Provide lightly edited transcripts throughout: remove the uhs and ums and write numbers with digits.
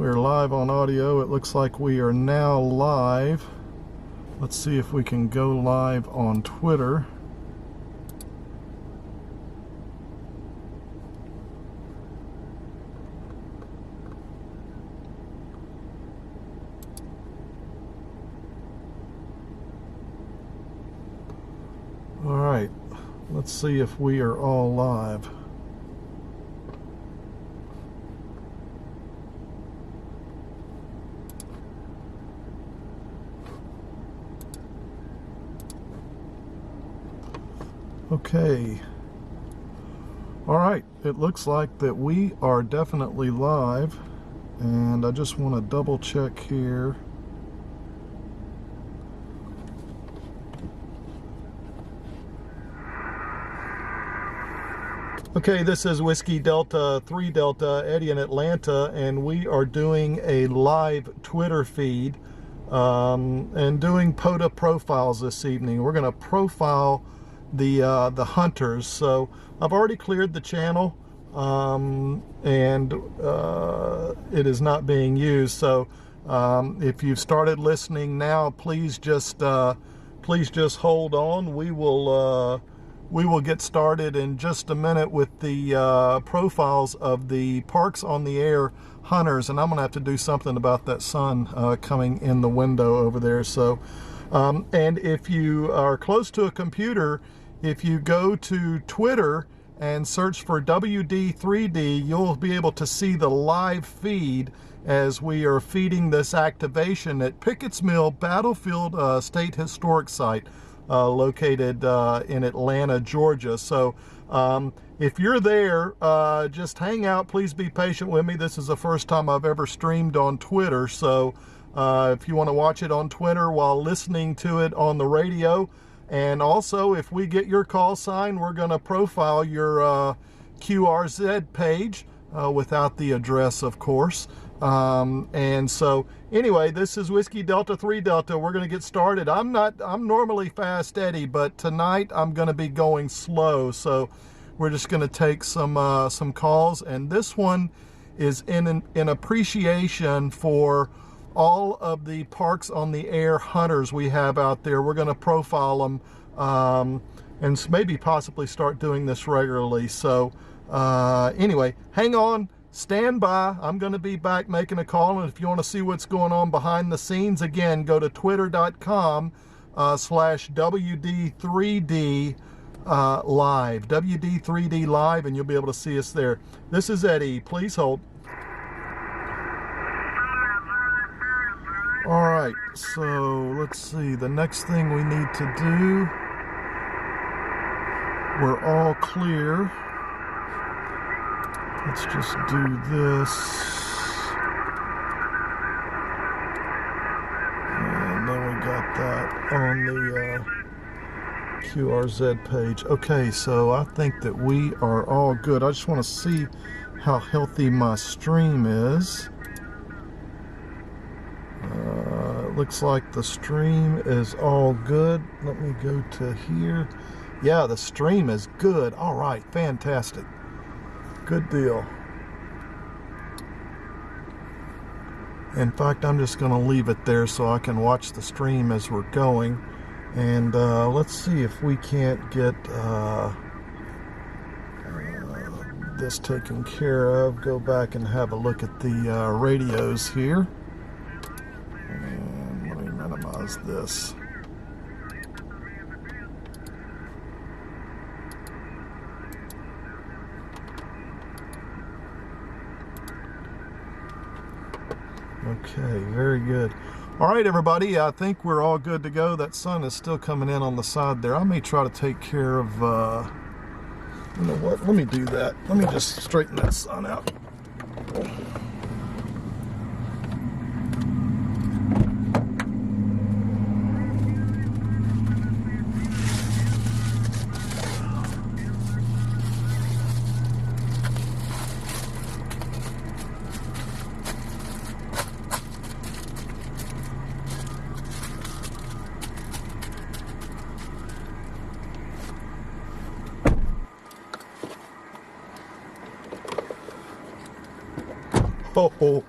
We're live on audio. It looks like we are now live. Let's see if we can go live on Twitter. All right, let's see if we are all live. Okay. All right, it looks like that we are definitely live, and I just want to double check here. Okay, this is Whiskey Delta 3 Delta, Eddie in Atlanta, and we are doing a live Twitter feed and doing POTA profiles this evening. We're going to profile the hunters. So I've already cleared the channel and it is not being used. So if you've started listening now, please just hold on. We will get started in just a minute with the profiles of the Parks on the Air hunters, and I'm gonna have to do something about that sun coming in the window over there. So and if you are close to a computer, if you go to Twitter and search for WD3D, you'll be able to see the live feed as we are feeding this activation at Pickett's Mill Battlefield State Historic Site, located in Atlanta, Georgia. So if you're there, just hang out. Please be patient with me. This is the first time I've ever streamed on Twitter. So if you want to watch it on Twitter while listening to it on the radio, and also if we get your call sign, we're going to profile your QRZ page without the address, of course. And so anyway, this is Whiskey Delta 3 Delta. We're going to get started. I'm normally fast Eddie, but tonight I'm going to be going slow. So we're just going to take some calls, and this one is in appreciation for all of the Parks on the Air hunters we have out there. We're going to profile them and maybe possibly start doing this regularly. So anyway, hang on, stand by. I'm going to be back making a call, and if you want to see what's going on behind the scenes, again, go to twitter.com/WD3D live, WD3D live, and you'll be able to see us there. This is Eddie. Please hold. All right, so let's see. The next thing we need to do, we're all clear. Let's just do this. And then we got that on the QRZ page. Okay, so I think that we are all good. I just want to see how healthy my stream is. Looks like the stream is all good. Let me go to here. Yeah, the stream is good. All right, fantastic. Good deal. In fact, I'm just going to leave it there so I can watch the stream as we're going. And let's see if we can't get this taken care of. Go back and have a look at the radios here. And let me minimize this. Okay, very good. All right, everybody, I think we're all good to go. That sun is still coming in on the side there. I may try to take care of, you know what, let me do that. Let me just straighten that sun out. Oh,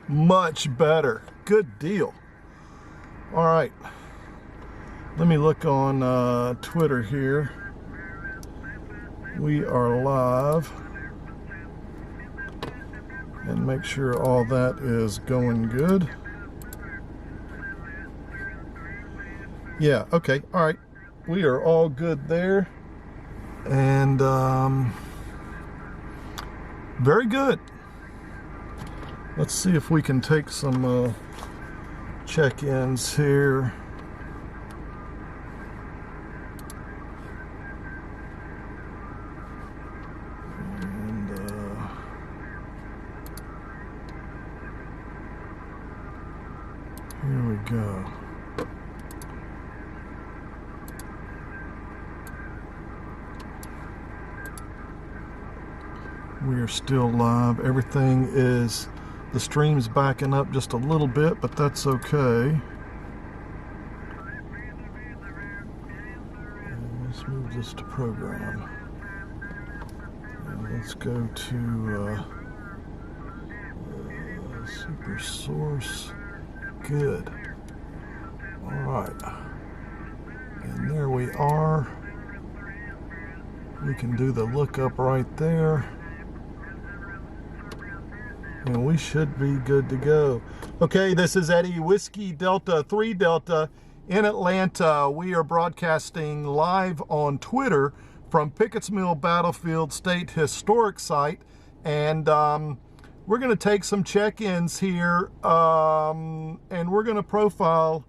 Much better. Good deal. All right. Let me look on Twitter here. We are live. And make sure all that is going good. Yeah, okay. All right. We are all good there. And very good. Let's see if we can take some check-ins here. And here we go. We are still live. Everything is, the stream's backing up just a little bit, but that's okay. And let's move this to program. And let's go to super source. Good. All right. And there we are. We can do the lookup right there. And we should be good to go. Okay, this is Eddie, Whiskey Delta 3 Delta in Atlanta. We are broadcasting live on Twitter from Pickett's Mill Battlefield State Historic Site. And we're going to take some check-ins here. And we're going to profile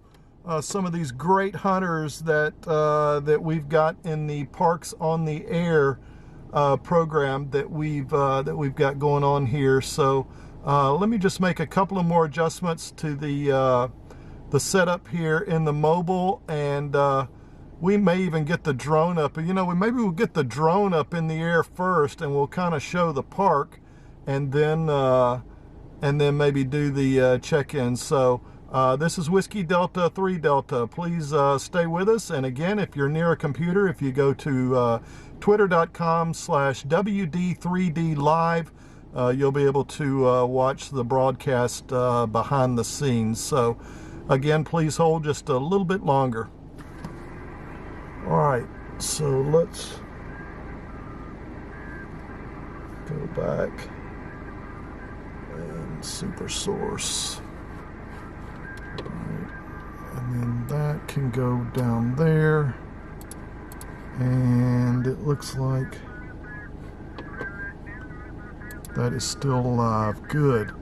some of these great hunters that we've got in the Parks on the Air program that we've got going on here. So let me just make a couple of more adjustments to the setup here in the mobile, and we may even get the drone up. You know, maybe we'll get the drone up in the air first, and we'll kind of show the park, and then maybe do the check-in. So this is Whiskey Delta 3 Delta. Please stay with us. And again, if you're near a computer, if you go to twitter.com/WD3D live, you'll be able to watch the broadcast behind the scenes. So again, please hold just a little bit longer. All right, so let's go back and super source. All right. And then that can go down there. And it looks like that is still alive. Good.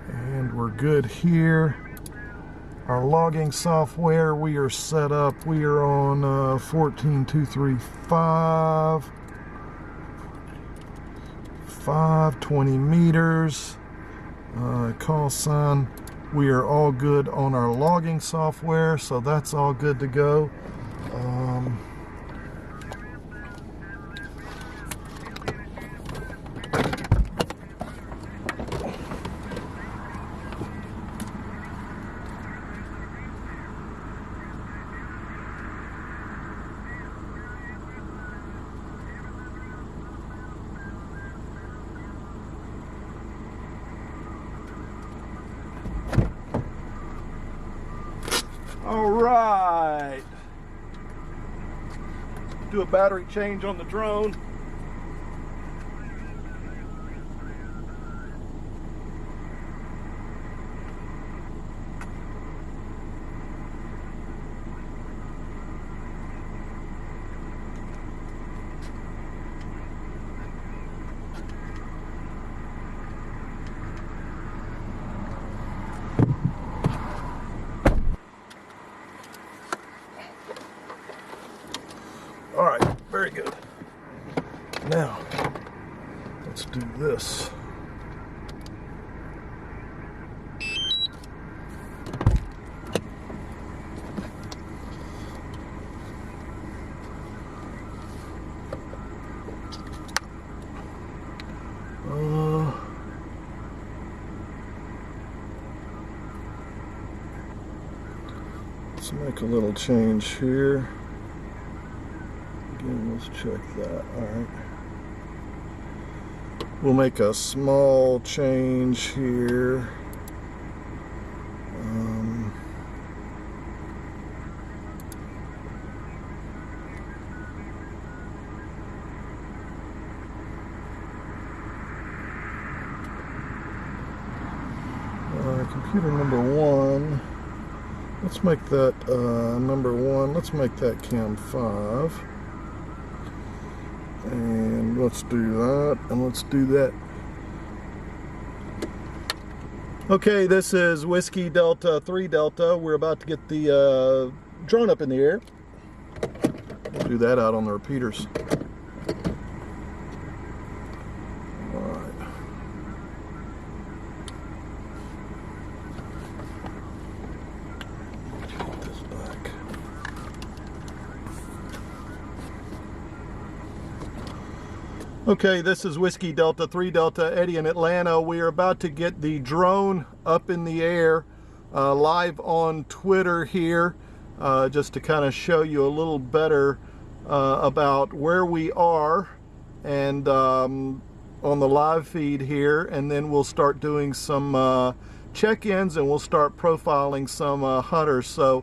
And we're good here. Our logging software, we are set up. We are on 14235. 520 meters. Call sign. We are all good on our logging software, so that's all good to go. All right. Do a battery change on the drone. All right, very good. Now, let's do this. Let's make a little change here. Again, let's check that. All right. We'll make a small change here. Computer number 1. Let's make that number 1. Let's make that cam 5. And let's do that, and let's do that. Okay, this is Whiskey Delta 3 Delta. We're about to get the drone up in the air. We'll do that out on the repeaters. Okay, this is Whiskey Delta 3 Delta, Eddie in Atlanta. We are about to get the drone up in the air live on Twitter here, just to kind of show you a little better about where we are and on the live feed here, and then we'll start doing some check-ins and we'll start profiling some hunters. So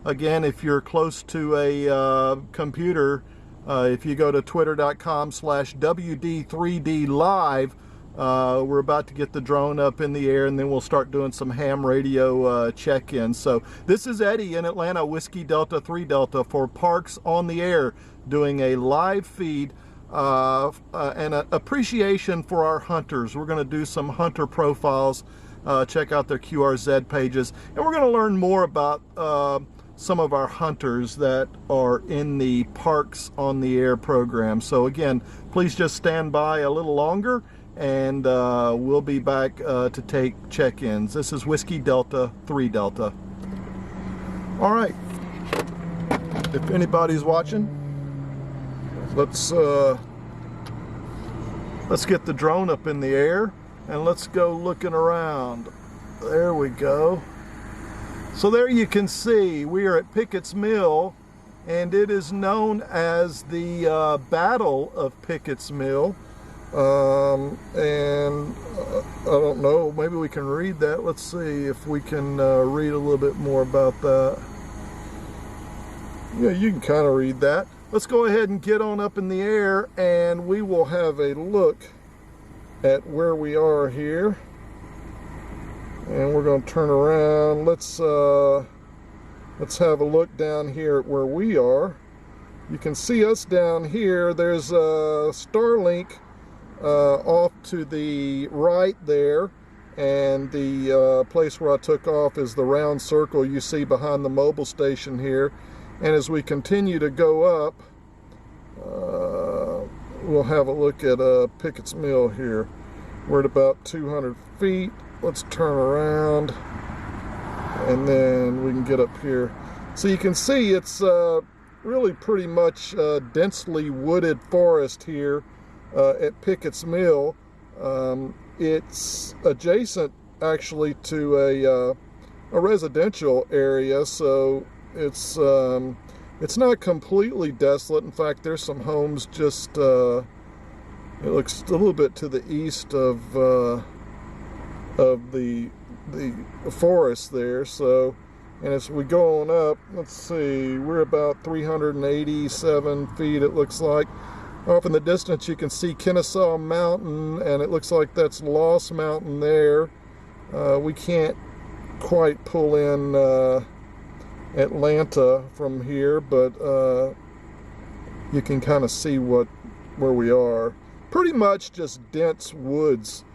again, if you're close to a computer, if you go to twitter.com/WD3D live, we're about to get the drone up in the air, and then we'll start doing some ham radio check-ins. So this is Eddie in Atlanta, Whiskey Delta 3 Delta for Parks on the Air, doing a live feed and an appreciation for our hunters. We're going to do some hunter profiles, check out their QRZ pages, and we're going to learn more about some of our hunters that are in the Parks on the Air program. So again, please just stand by a little longer, and we'll be back to take check-ins. This is Whiskey Delta 3 Delta. All right, if anybody's watching, let's get the drone up in the air and let's go looking around. There we go. So there you can see we are at Pickett's Mill, and it is known as the Battle of Pickett's Mill. I don't know, maybe we can read that. Let's see if we can read a little bit more about that. Yeah, you can kind of read that. Let's go ahead and get on up in the air, and we will have a look at where we are here. And we're going to turn around. Let's have a look down here at where we are. You can see us down here. There's a Starlink off to the right there, and the place where I took off is the round circle you see behind the mobile station here. And as we continue to go up, we'll have a look at Pickett's Mill here. We're at about 200 feet. Let's turn around, and then we can get up here. So you can see it's really pretty much densely wooded forest here at Pickett's Mill. It's adjacent actually to a residential area, so it's not completely desolate. In fact, there's some homes just it looks a little bit to the east of the forest there. So, and as we go on up, let's see, we're about 387 feet, it looks like. Off in the distance you can see Kennesaw Mountain, and it looks like that's Lost Mountain there. We can't quite pull in Atlanta from here, but you can kind of see where we are. Pretty much just dense woods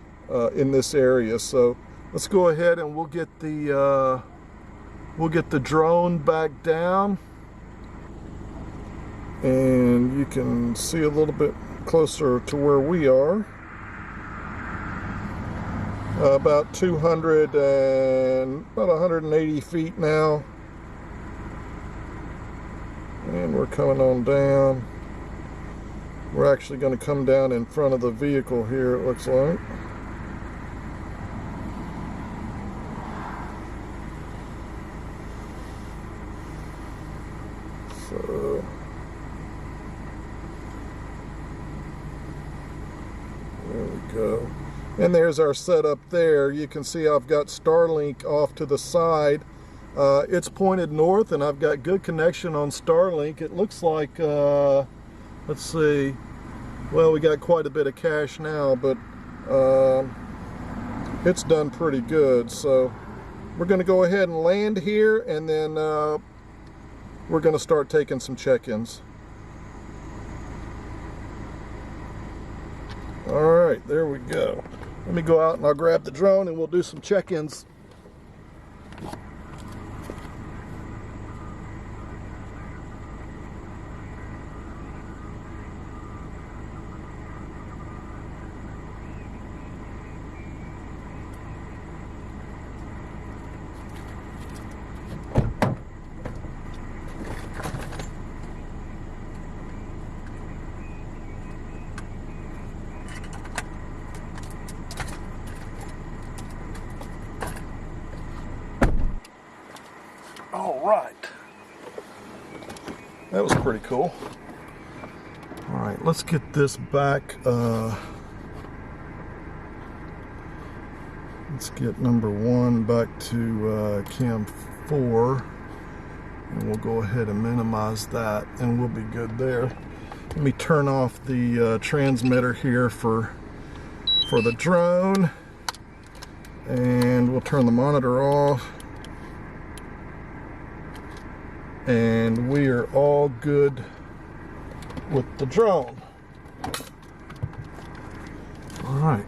in this area. So let's go ahead and we'll get the drone back down, and you can see a little bit closer to where we are. About 180 feet now, and we're coming on down. We're actually going to come down in front of the vehicle here, it looks like. So there we go. And there's our setup there. You can see I've got Starlink off to the side. It's pointed north and I've got good connection on Starlink. It looks like, let's see, well, we got quite a bit of cache now, but it's done pretty good. So we're going to go ahead and land here, and then we're going to start taking some check-ins. All right, there we go. Let me go out and I'll grab the drone and we'll do some check-ins. All right, that was pretty cool. All right, let's get this back. Let's get number 1 back to cam 4, and we'll go ahead and minimize that, and we'll be good there. Let me turn off the transmitter here for the drone, and we'll turn the monitor off. And we are all good with the drone. All right.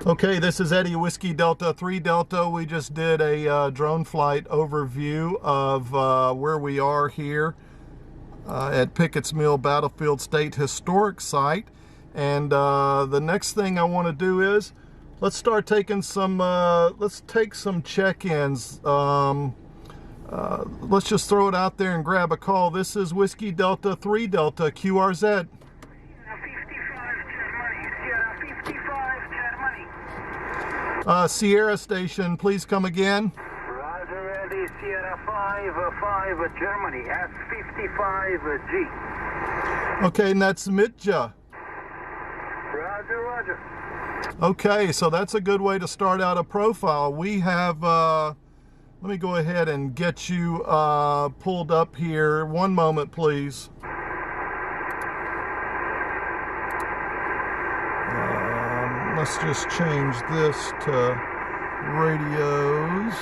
Okay, this is Eddie Whiskey Delta 3 Delta. We just did a drone flight overview of where we are here at Pickett's Mill Battlefield State Historic Site. And the next thing I want to do is let's start taking some, let's take some check-ins. Let's just throw it out there and grab a call. This is Whiskey Delta 3 Delta QRZ. 55 Germany. Sierra Station, please come again. Roger, Eddie, Sierra 5 Germany, S55G. Okay, and that's Mitja. Roger, roger. Okay, so that's a good way to start out a profile. We have, let me go ahead and get you pulled up here. One moment, please. Let's just change this to radios.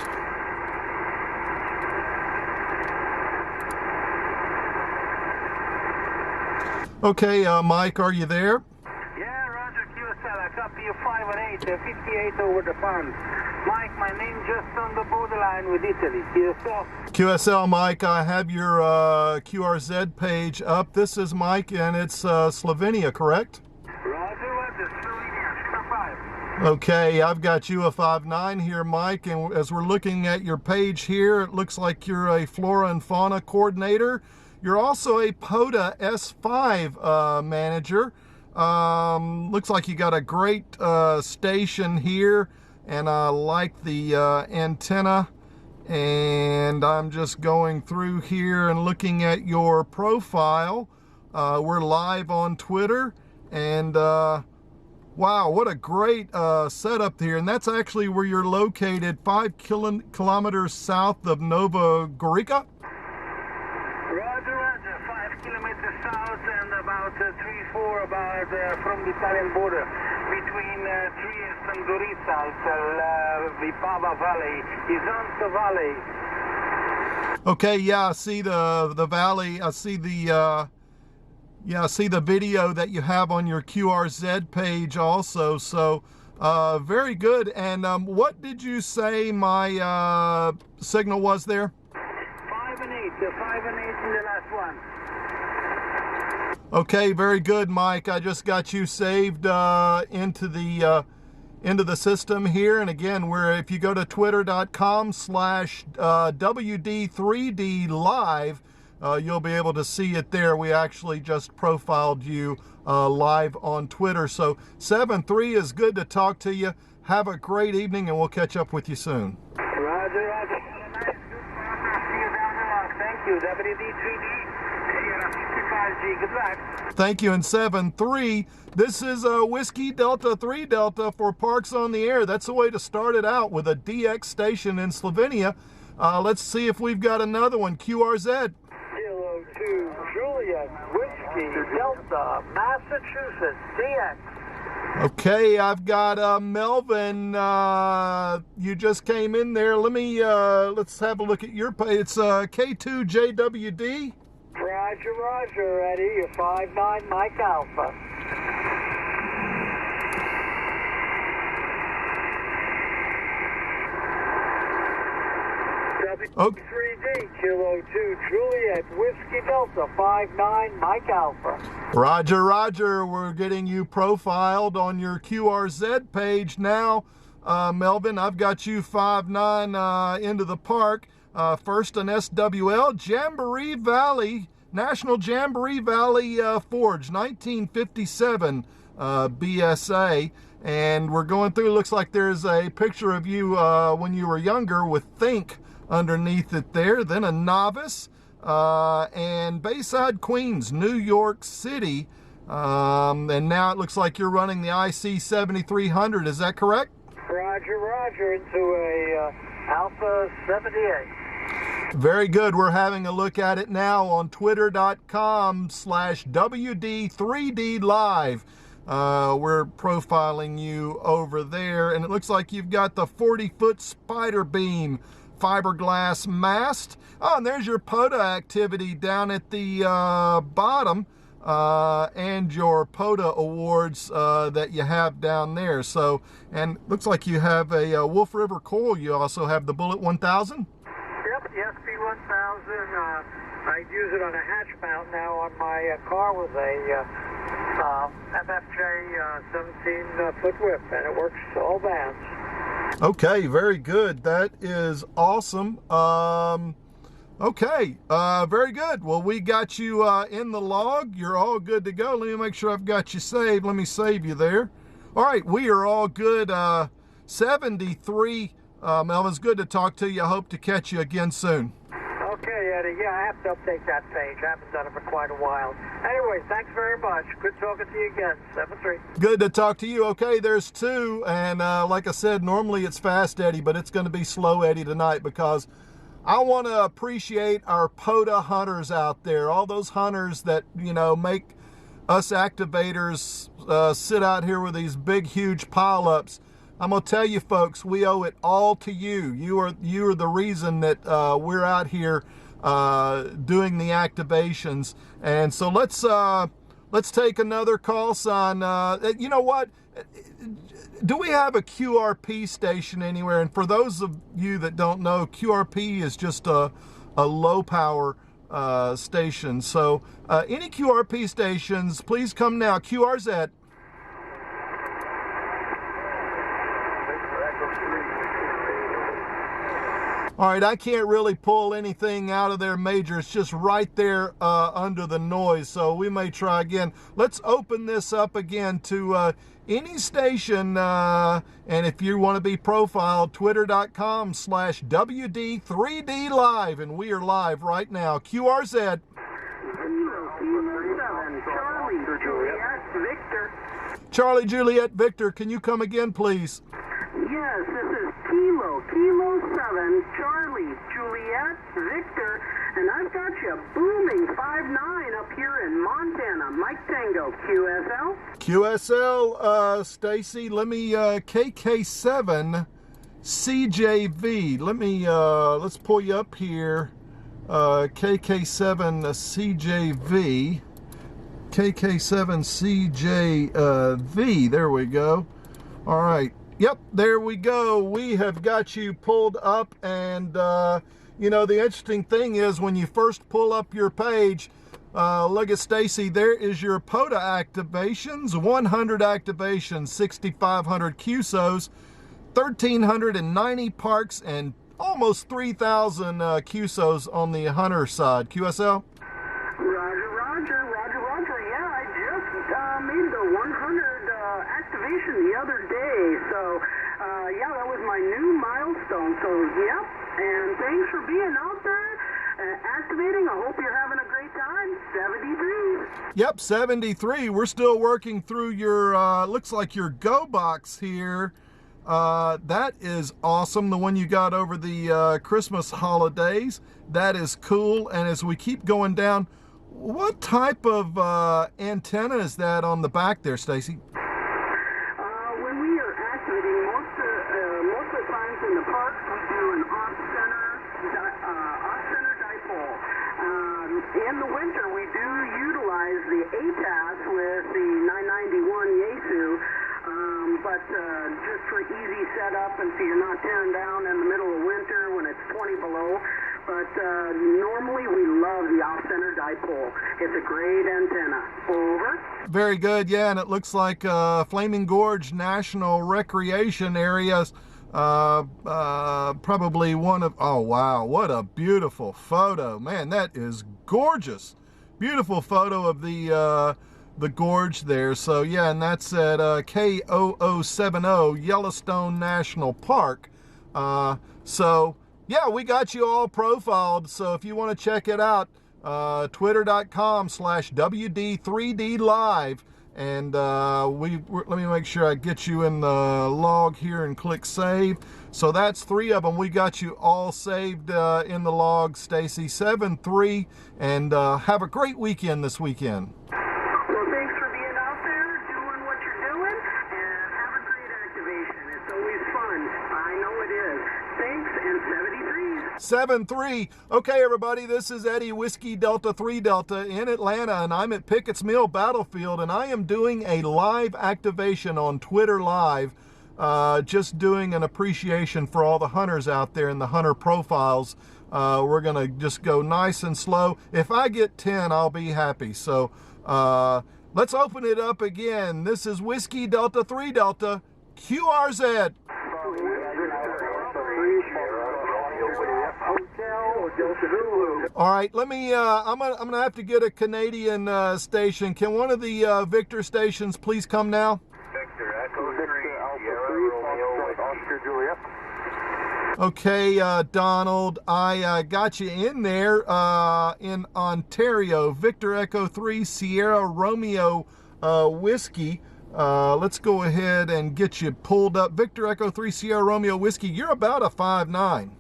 Okay, Mike, are you there? Yeah, roger, QSL. I copy you 5 and 8, 58 over the pond. Mike, my name just on the borderline with Italy. QSL. QSL, Mike, I have your QRZ page up. This is Mike, and it's Slovenia, correct? Roger, roger, Slovenia, 5. Okay, I've got you a 5'9" here, Mike, and as we're looking at your page here, it looks like you're a flora and fauna coordinator. You're also a POTA S5 manager. Looks like you got a great station here, and I like the antenna. And I'm just going through here and looking at your profile. We're live on Twitter, and wow, what a great setup here. And that's actually where you're located, 5 kilometers south of Nova Gorica. Roger, roger, 5 kilometers south and about 3-4 about from the Italian border between Trieste and Gorica. It's Vipava Valley, Isonzo Valley. Okay, yeah, I see the valley. I see the yeah, I see the video that you have on your QRZ page also. So very good. And what did you say my signal was there? 5 and 8 in the last one. Okay, very good, Mike. I just got you saved into the system here. And again, if you go to twitter.com/WD3D live, you'll be able to see it there. We actually just profiled you live on Twitter. So 7-3 is good to talk to you. Have a great evening, and we'll catch up with you soon. Roger, roger. Have a nice, good process. See you down the line. Thank you. WD3D, Sierra 55. Roger, good luck. Thank you. And 7-3. This is Whiskey Delta 3 Delta for Parks on the Air. That's the way to start it out, with a DX station in Slovenia. Let's see if we've got another one. QRZ. Kilo 2 Juliet Whiskey Delta Massachusetts DX. Okay, I've got Melvin. You just came in there. Let's have a look at your page. It's K2JWD. Roger, Roger, Eddie. You're 5'9", Mike Alpha. WD3D, Kilo 2 Juliet Whiskey Delta, 5'9", Mike Alpha. Roger, Roger. We're getting you profiled on your QRZ page now. Melvin, I've got you 5'9", into the park. First an SWL, Jamboree Valley, National Jamboree Valley Forge, 1957 BSA. And we're going through, looks like there's a picture of you when you were younger with Think underneath it there. Then a novice, and Bayside, Queens, New York City. And now it looks like you're running the IC 7300, is that correct? Roger, Roger, into a Alpha 78. Very good. We're having a look at it now on twitter.com/WD3D live. We're profiling you over there, and it looks like you've got the 40-foot spider beam fiberglass mast. Oh, and there's your POTA activity down at the bottom, and your POTA awards that you have down there. So, and looks like you have a Wolf River coil. You also have the Bullet 1000. Yep, the SP1000. I use it on a hatch mount now on my car with a FFJ 17-foot whip, and it works all bands. Okay, very good. That is awesome. Okay, very good. Well, we got you in the log. You're all good to go. Let me make sure I've got you saved. Let me save you there. All right, we are all good. 73. Melvin, it's good to talk to you. I hope to catch you again soon. Okay, Eddie. Yeah, I have to update that page. I haven't done it for quite a while. Anyway, thanks very much. Good talking to you again. 7-3. Good to talk to you. Okay, there's two. And like I said, normally it's fast Eddie, but it's going to be slow Eddie tonight because I want to appreciate our POTA hunters out there. All those hunters that, you know, make us activators sit out here with these big, huge pileups. I'm going to tell you folks, we owe it all to you. You are the reason that we're out here doing the activations. And so let's take another call, son. You know what? Do we have a QRP station anywhere? And for those of you that don't know, QRP is just a low power station. So any QRP stations, please come now. QRZ. All right, I can't really pull anything out of there major. It's just right there under the noise, so we may try again. Let's open this up again to any station, and if you want to be profiled, twitter.com/WD3D live, and we are live right now. QRZ. Charlie Juliet Victor, can you come again, please? Yes, this is Kilo 7, Charlie, Juliet, Victor, and I've got you booming 5'9" up here in Montana. Mike Tango, QSL. QSL, Stacy, let me, KK7 CJV. Let me, let's pull you up here. KK7 CJV. KK7 CJV. There we go. All right. Yep, there we go. We have got you pulled up, and you know, the interesting thing is when you first pull up your page, look at Stacy, there is your POTA activations, 100 activations, 6,500 QSOs, 1,390 parks, and almost 3,000 QSOs on the hunter side. QSL? Roger. Yeah, I just made the 100 activation the other day, so yeah, that was my new milestone. So yep, and thanks for being out there. activating. I hope you're having a great time. 73. Yep, 73. We're still working through your, looks like your Go box here. That is awesome. The one you got over the Christmas holidays. That is cool. And as we keep going down, what type of antenna is that on the back there, Stacy? When we are activating, most of the times in the park, we do an off-center dipole. In the winter, we do utilize the ATAS with the 991 Yaesu, but just for easy setup and so you're not tearing down in the middle of winter when it's 20 below. But normally we love the off-center dipole. It's a great antenna. Over. Very good, yeah, and it looks like Flaming Gorge National Recreation Areas. Probably one of, oh wow, what a beautiful photo. Man, that is gorgeous. Beautiful photo of the gorge there. So yeah, and that's at K0070 Yellowstone National Park. So yeah, we got you all profiled. So if you want to check it out, twitter.com/WD3D live. And let me make sure I get you in the log here and click save. So that's 3 of them. We got you all saved in the log, Stacy. 7-3, and have a great weekend this weekend. Well, thanks for being out there, doing what you're doing, and have a great activation. It's always fun. I know it is. Thanks, and 73. 7-3. Okay, everybody, this is Eddie Whiskey Delta 3 Delta in Atlanta, and I'm at Pickett's Mill Battlefield, and I am doing a live activation on Twitter Live, just doing an appreciation for all the hunters out there and the hunter profiles. We're going to just go nice and slow. If I get 10, I'll be happy. So let's open it up again. This is Whiskey Delta 3 Delta, QRZ. All right, let me, I'm gonna have to get a Canadian station. Can one of the Victor stations please come now? Victor, Echo 3, Sierra Romeo, Oscar Juliet. Okay, Donald, I got you in there in Ontario. Victor Echo 3, Sierra Romeo Whiskey. Let's go ahead and get you pulled up. Victor Echo 3, Sierra Romeo Whiskey, you're about a 5'9".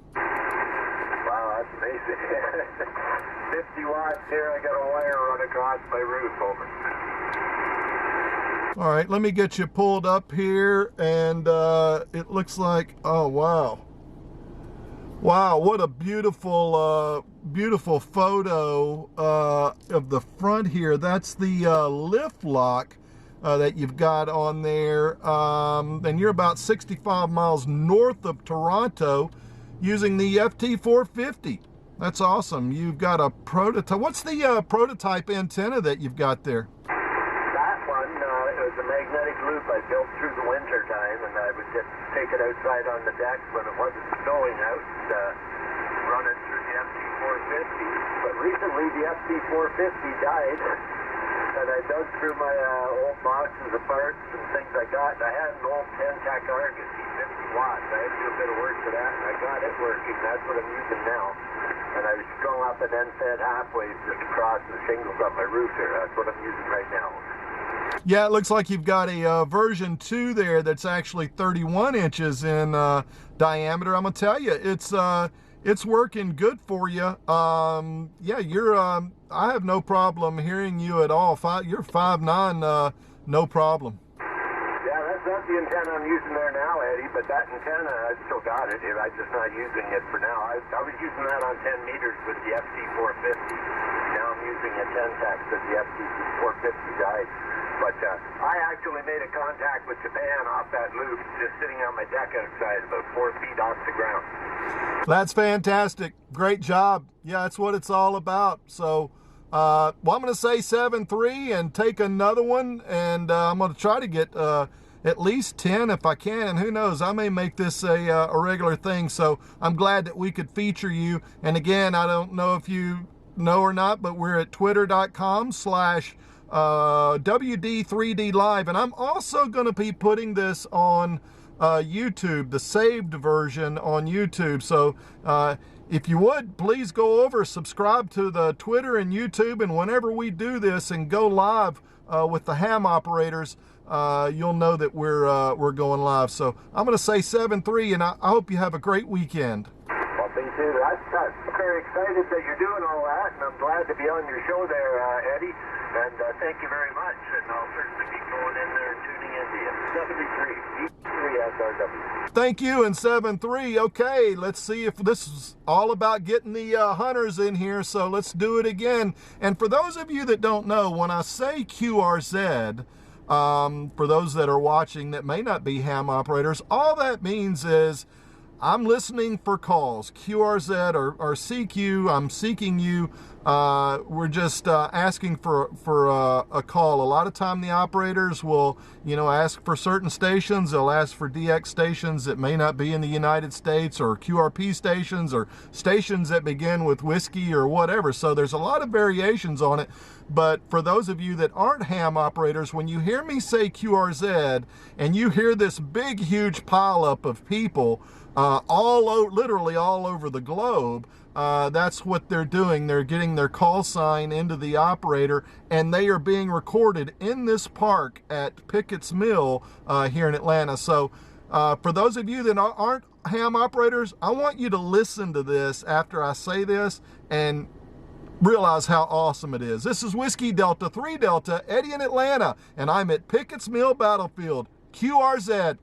50 watts here, I got a wire run across my roof, over. All right, let me get you pulled up here, and it looks like, oh wow. Wow, what a beautiful, beautiful photo of the front here. That's the lift lock that you've got on there. And you're about 65 miles north of Toronto using the FT450. That's awesome. You've got a prototype. What's the prototype antenna that you've got there? That one, it was a magnetic loop I built through the winter time, and I would just take it outside on the deck when it wasn't snowing out and run it through the FT450. But recently the FT450 died, and I dug through my old boxes of parts and things I got. I had an old 10-tack Argus, 50 watts. I had to do a bit of work for that, and I got it working. That's what I'm using now. And I strung up and then fed halfway just across the shingles on my roof here. That's what I'm using right now. Yeah, it looks like you've got a version 2 there that's actually 31 inches in diameter. I'm gonna tell you, it's working good for you. Yeah, you're. I have no problem hearing you at all. You're 5'9", no problem. That's the antenna I'm using there now, Eddie, but that antenna, I still got it. I'm just not using it for now. I was using that on 10 meters with the FT450. Now I'm using a 10-tack because the FT450 died. But I actually made a contact with Japan off that loop, just sitting on my deck outside, about 4 feet off the ground. That's fantastic. Great job. Yeah, that's what it's all about. So, well, I'm going to say 7-3 and take another one, and I'm going to try to get at least 10 if I can, and who knows, I may make this a regular thing. So I'm glad that we could feature you. And again, I don't know if you know or not, but we're at twitter.com/WD3D live, and I'm also going to be putting this on YouTube, the saved version on YouTube. So if you would, please go over, subscribe to the Twitter and YouTube, and whenever we do this and go live with the ham operators, you'll know that we're going live. So I'm going to say 7-3, and I hope you have a great weekend. Well, me too. I'm very excited that you're doing all that, and I'm glad to be on your show there, Eddie. And thank you very much. And I'll certainly be going in there and tuning in to you. 73, D3SRW. Thank you, and 7-3. Okay, let's see if this is all about getting the hunters in here, so let's do it again. And for those of you that don't know, when I say QRZ, for those that are watching that may not be ham operators, all that means is I'm listening for calls. QRZ or CQ, I'm seeking you. We're just asking for a call. A lot of time the operators will, ask for certain stations. They'll ask for DX stations that may not be in the United States, or QRP stations, or stations that begin with whiskey or whatever. So there's a lot of variations on it. But for those of you that aren't ham operators, when you hear me say QRZ and you hear this big, huge pileup of people, literally all over the globe, that's what they're doing. They're getting their call sign into the operator, and they are being recorded in this park at Pickett's Mill here in Atlanta. So for those of you that aren't ham operators, I want you to listen to this after I say this and realize how awesome it is. This is Whiskey Delta 3 Delta, Eddie in Atlanta, and I'm at Pickett's Mill Battlefield. QRZ.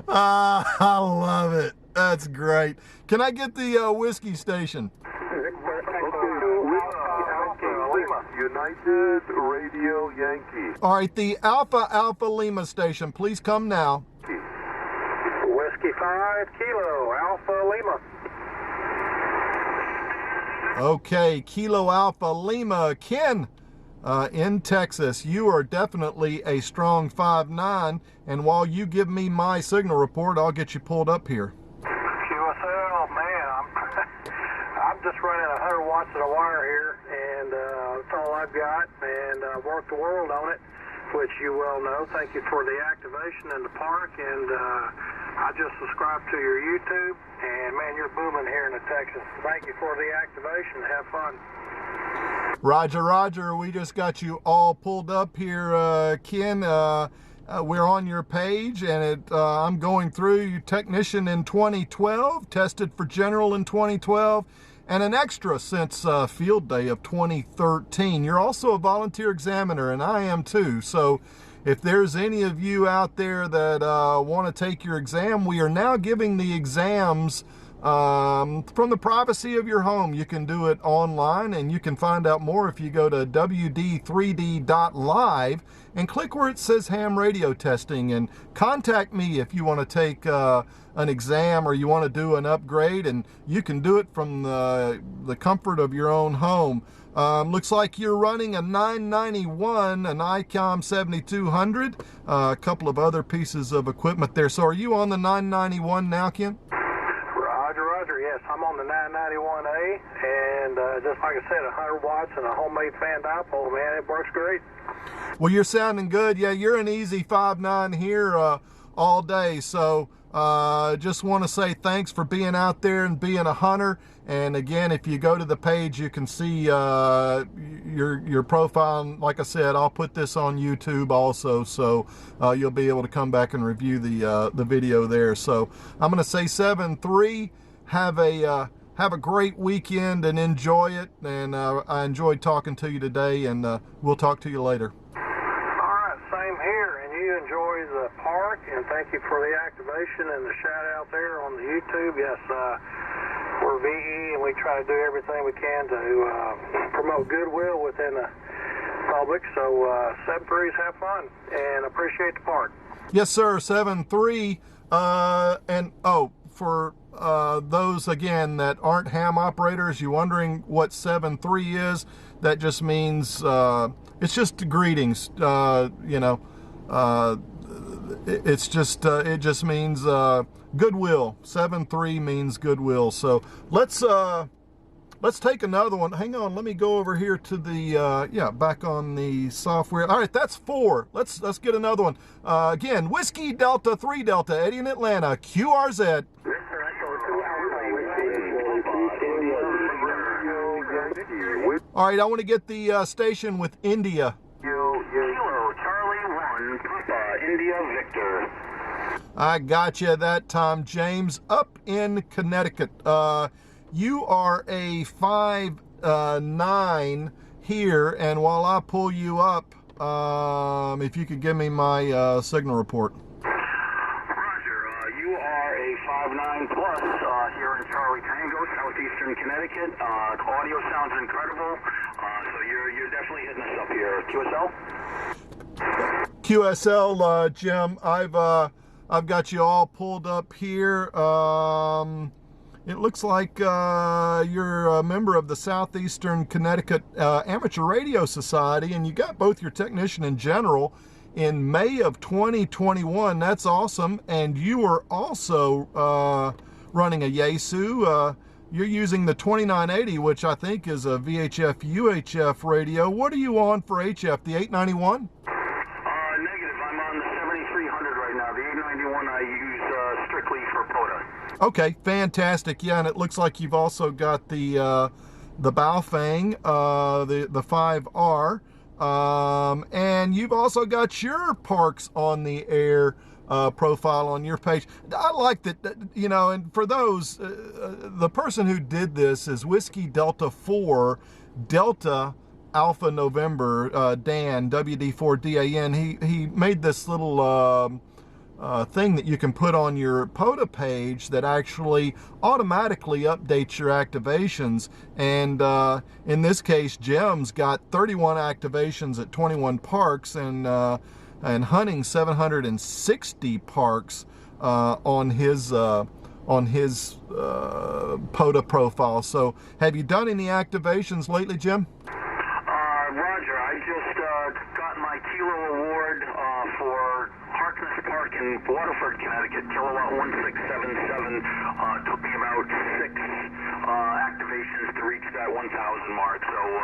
I love it. That's great. Can I get the whiskey station? United Radio Yankee. All right, the Alpha Lima station, please come now. Whiskey 5 Kilo Alpha Lima. Okay, Kilo Alpha Lima. Ken, in Texas, you are definitely a strong 5'9", and while you give me my signal report, I'll get you pulled up here. QSL, man, I'm just running 100 watts of the wire here, and that's all I've got, and I've worked the world on it, which you well know. Thank you for the activation in the park, and I just subscribed to your YouTube, and man, you're booming here in Texas. Thank you for the activation. Have fun. Roger, Roger. We just got you all pulled up here, Ken. We're on your page, and I'm going through you. Technician in 2012, tested for general in 2012, and an extra since field day of 2013. You're also a volunteer examiner, and I am too. So if there's any of you out there that want to take your exam, we are now giving the exams from the privacy of your home. You can do it online, and you can find out more if you go to WD3D.live and click where it says ham radio testing, and contact me if you want to take an exam or you want to do an upgrade, and you can do it from the comfort of your own home. Looks like you're running a 991, an ICOM 7200, a couple of other pieces of equipment there. So are you on the 991 now, Ken? Roger, yes. I'm on the 991A, and just like I said, 100 watts and a homemade fan dipole, man, it works great. Well, you're sounding good. Yeah, you're an easy 5'9" here all day. So just want to say thanks for being out there and being a hunter. And again, if you go to the page, you can see your profile. And like I said, I'll put this on YouTube also, so you'll be able to come back and review the video there. So I'm going to say 7-3. Have a great weekend and enjoy it. And I enjoyed talking to you today, and we'll talk to you later. Same here, and you enjoy the park, and thank you for the activation and the shout out there on the YouTube. Yes, we're VE, and we try to do everything we can to promote goodwill within the public. So 7-3s, have fun, and appreciate the park. Yes, sir, 7-3. And for those again that aren't ham operators, you wondering what 7-3 is? That just means it's just greetings. It's just it just means goodwill. 7-3 means goodwill. So let's let's take another one. Hang on, let me go over here to the, yeah, back on the software. All right, that's 4. Let's get another one. Again, Whiskey Delta 3 Delta, Eddie in Atlanta, QRZ. All right, I want to get the station with India. Kilo Charlie 1 Papa India Victor. I got you that time, James, up in Connecticut. You are a 5'9" here, and while I pull you up, if you could give me my signal report. Roger, you are a 5'9" plus here in Charlie Tango, southeastern Connecticut. Audio sounds incredible, so you're definitely hitting us up here. QSL? QSL, Jim, I've got you all pulled up here. It looks like you're a member of the Southeastern Connecticut Amateur Radio Society, and you got both your technician and general in May of 2021. That's awesome. And you are also running a Yaesu. You're using the 2980, which I think is a VHF UHF radio. What are you on for HF, the 891? Negative. I'm on the 7300 right now. The 891 I use strictly for POTA. Okay, fantastic. Yeah, and it looks like you've also got the Baofeng, the 5R, and you've also got your Parks on the Air profile on your page. I like that, you know, and for those, the person who did this is Whiskey Delta 4 Delta Alpha November, Dan, WD3D. He made this little thing that you can put on your POTA page that actually automatically updates your activations. And in this case, Jim's got 31 activations at 21 parks, and hunting 760 parks on his POTA profile. So, have you done any activations lately, Jim? Roger, I just got my Kilo Award for Harkness Park in Waterford, Connecticut, kilowatt 1677. Took me about 6 activations to reach that 1,000 mark, so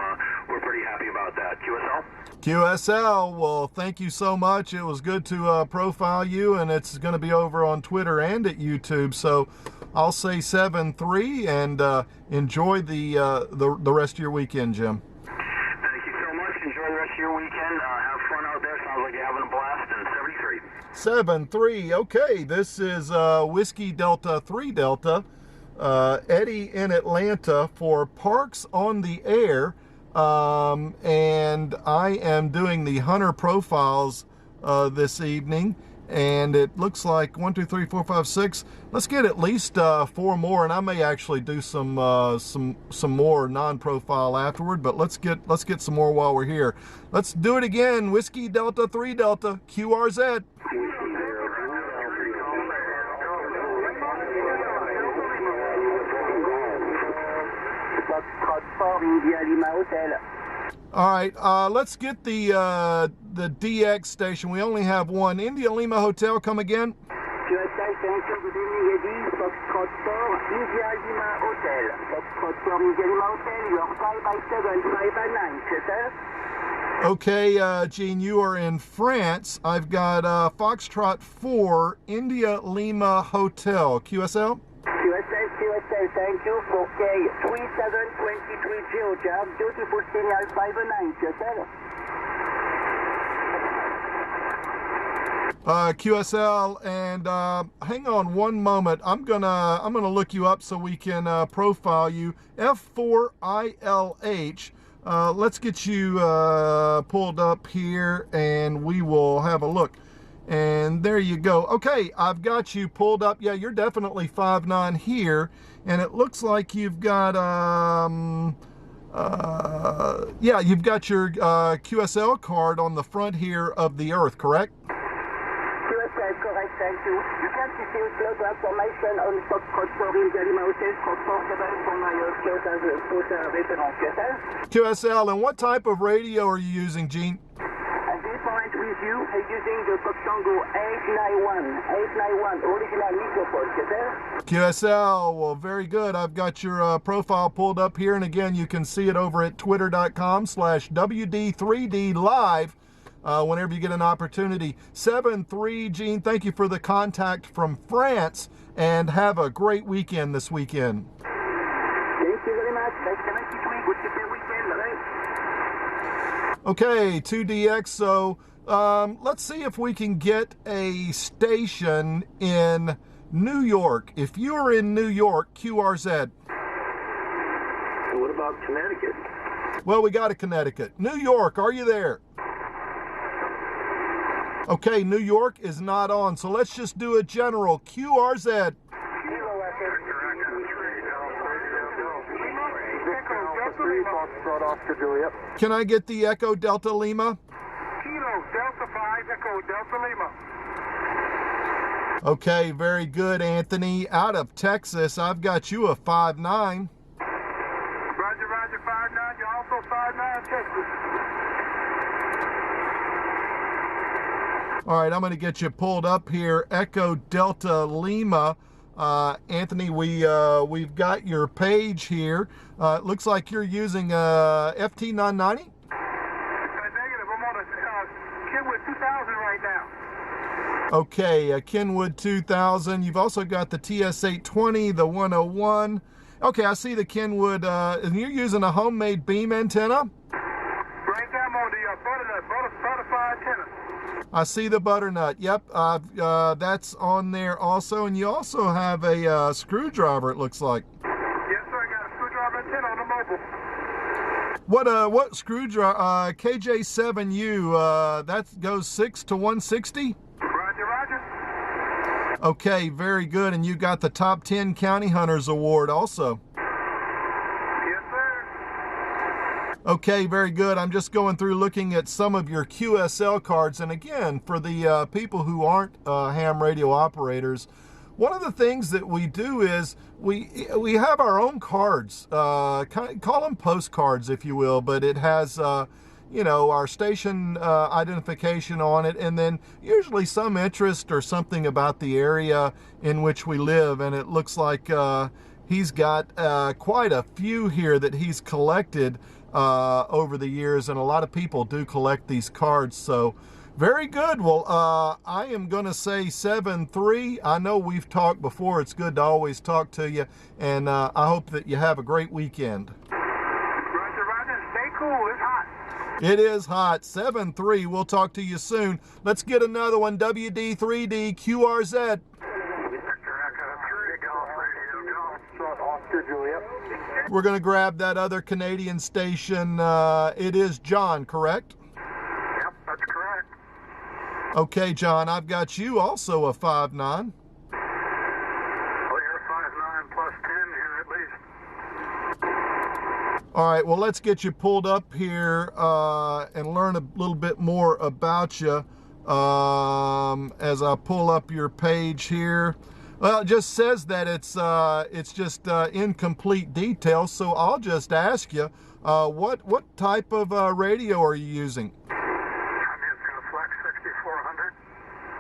we're pretty happy about that. QSL? QSL, well, thank you so much. It was good to profile you, and it's going to be over on Twitter and at YouTube, so I'll say 7-3, and enjoy the rest of your weekend, Jim. Thank you so much. Enjoy the rest of your weekend. Have fun out there. Sounds like you're having a blast. And 73. 7-3. Okay, this is Whiskey Delta 3 Delta, Eddie in Atlanta for Parks on the Air, and I am doing the hunter profiles this evening, and it looks like 1, 2, 3, 4, 5, 6. Let's get at least 4 more, and I may actually do some more non-profile afterward. But let's get some more while we're here. Let's do it again. Whiskey Delta 3 Delta QRZ. All right, let's get the DX station. We only have one. India Lima Hotel, come again. QSL, thank you. Good evening, Eddie. Foxtrot 4, India Lima Hotel. Foxtrot 4, India Lima Hotel. You're 5 by 7, 5 by 9. QSL? Okay, Gene, you are in France. I've got Foxtrot 4, India Lima Hotel. QSL? QSL, thank you. 4K 3723 Georgia. Beautiful signal 5-9. QSL? QSL, and hang on one moment. I'm gonna look you up so we can profile you. F4ILH. Let's get you pulled up here, and we will have a look. And there you go. Okay, I've got you pulled up. Yeah, you're definitely 5'9" here, and it looks like you've got yeah, you've got your QSL card on the front here of the Earth, correct? QSL, correct, thank you. You can see close information on Foxtrot 4 India Lima Hotel, transportable for my POTA reference. QSL? QSL, and what type of radio are you using, Gene? At this point, we with you using the Tango 891 original microphone. Get there? QSL, well, very good. I've got your profile pulled up here, and again, you can see it over at twitter.com/WD3D live whenever you get an opportunity. 7-3, Gene, thank you for the contact from France, and have a great weekend this weekend. Thank you very much. Nice to meet you. Good to see you weekend. Bye. Okay, 2DX, so let's see if we can get a station in New York. If you are in New York, QRZ. What about Connecticut? Well, we got a Connecticut. New York, are you there? Okay, New York is not on, so let's just do a general QRZ. Can I get the Echo Delta Lima? Kilo Delta 5 Echo Delta Lima. Okay, very good, Anthony. Out of Texas, I've got you a 5'9". Roger, roger, 5'9". You're also 5'9", Texas. All right, I'm going to get you pulled up here. Echo Delta Lima. Anthony, we've got your page here. It looks like you're using FT990? Negative. I'm on a Kenwood 2000 right now. Okay, Kenwood 2000. You've also got the TS820, the 101. Okay, I see the Kenwood. And you're using a homemade beam antenna? Right now I'm on the butterfly antenna. I see the butternut. Yep, that's on there also. And you also have a screwdriver, it looks like. Yes, sir. I got a screwdriver antenna on the mobile. What screwdriver? KJ7U. That goes 6 to 160. Roger, roger. Okay, very good. And you got the Top 10 County Hunters Award also. Yes, sir. Okay, very good. I'm just going through looking at some of your QSL cards. And again, for the people who aren't ham radio operators, one of the things that we do is we have our own cards, call them postcards, if you will, but it has, you know, our station identification on it, and then usually some interest or something about the area in which we live. And it looks like he's got quite a few here that he's collected over the years, and a lot of people do collect these cards. So very good. Well, I am going to say 7-3. I know we've talked before. It's good to always talk to you, and I hope that you have a great weekend. Roger, roger. Stay cool. It's hot. It is hot. 7-3. We'll talk to you soon. Let's get another one. WD3D QRZ. Oscar Juliet. We're going to grab that other Canadian station. It is John, correct? Yep, that's correct. Okay, John, I've got you also a 5'9". Well, you're 5'9" plus 10 here at least. All right, well, let's get you pulled up here and learn a little bit more about you as I pull up your page here. Well, it just says that it's just incomplete details, so I'll just ask you, what type of radio are you using? I'm using a Flex 6400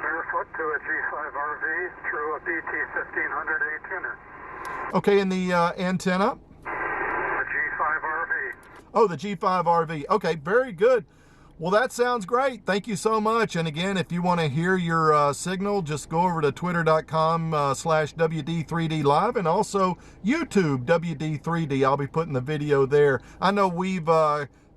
barefoot to a G5RV through a BT1500 antenna. Okay, and the antenna? The G5RV. Oh, the G5RV. Okay, very good. Well, that sounds great. Thank you so much. And again, if you want to hear your signal, just go over to twitter.com/WD3D live, and also YouTube WD3D. I'll be putting the video there. I know we've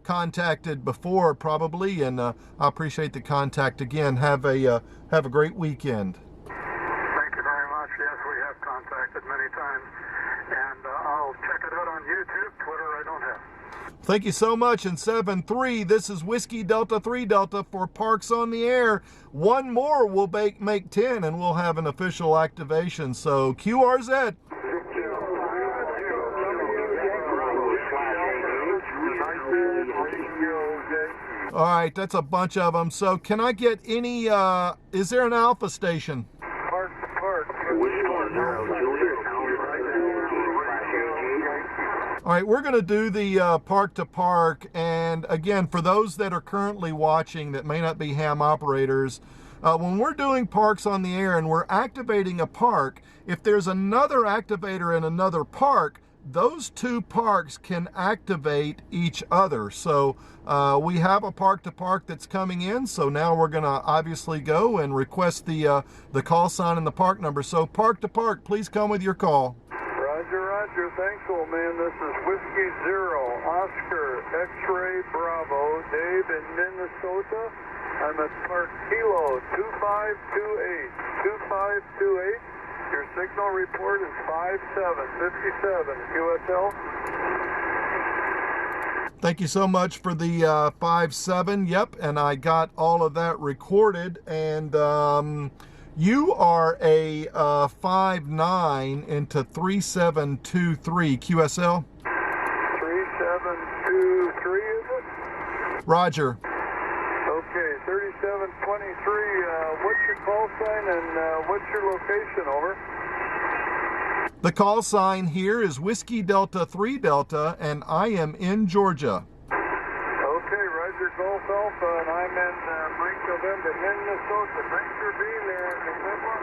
contacted before probably, and I appreciate the contact again. Have a great weekend. Thank you very much. Yes, we have contacted many times, and I'll check it out on YouTube. Twitter I don't have. Thank you so much. And 7-3, this is Whiskey Delta 3 Delta for Parks on the Air. One more will make 10, and we'll have an official activation. So QRZ. All right, that's a bunch of them. So can I get any, is there an alpha station? All right, we're going to do the park to park, and And again, for those that are currently watching that may not be ham operators, when we're doing parks on the air and we're activating a park, if there's another activator in another park, those two parks can activate each other. So we have a park-to-park that's coming in, so now we're going to obviously go and request the call sign and the park number. So park-to-park, please come with your call. Roger, roger. Thanks, old man. This is Whiskey Zero, Oscar, X-Ray, Bravo, Dave in Minnesota. I'm at Park Kilo 2528. 2528. Your signal report is 5757. QSL. Thank you so much for the 57. Yep, and I got all of that recorded. And you are a 59 into 3723 QSL. 3723, is it? Roger. Okay, 3723. What's your call sign and what's your location? Over. The call sign here is Whiskey Delta 3 Delta, and I am in Georgia. Okay, Roger, Golf Alpha, and I'm in Mike November, Minnesota. Thanks for being there, and good luck.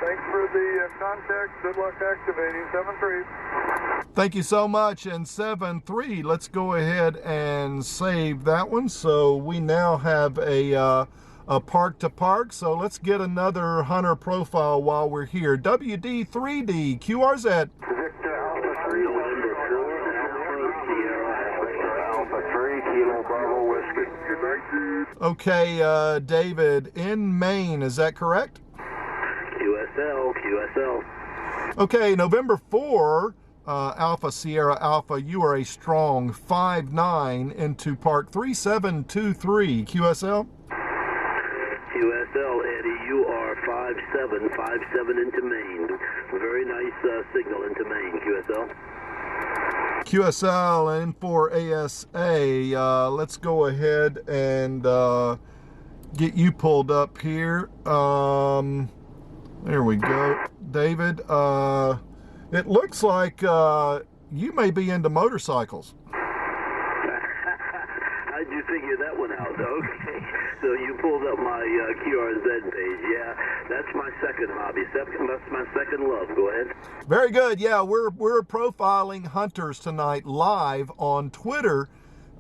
Thanks for the contact. Good luck activating 7-3. Thank you so much. And 7-3, let's go ahead and save that one. So we now have a park-to-park. So let's get another hunter profile while we're here. WD3D, QRZ. Victor Alpha 3, November 4, Alpha Sierra Alpha 3, Kilo Bravo Whiskey. Good night, dude. Okay, David, in Maine, is that correct? QSL. Okay, November 4, Alpha Sierra Alpha, you are a strong 5-9 into Park 3723, QSL. QSL, Eddie, you are 57 into Maine. Very nice signal into Maine, QSL. QSL and for ASA, let's go ahead and get you pulled up here. There we go. David, it looks like you may be into motorcycles. How'd you figure that one out? Okay, so you pulled up my QRZ page. Yeah, that's my second hobby. That's my second love. Go ahead. Very good. Yeah, we're profiling hunters tonight live on Twitter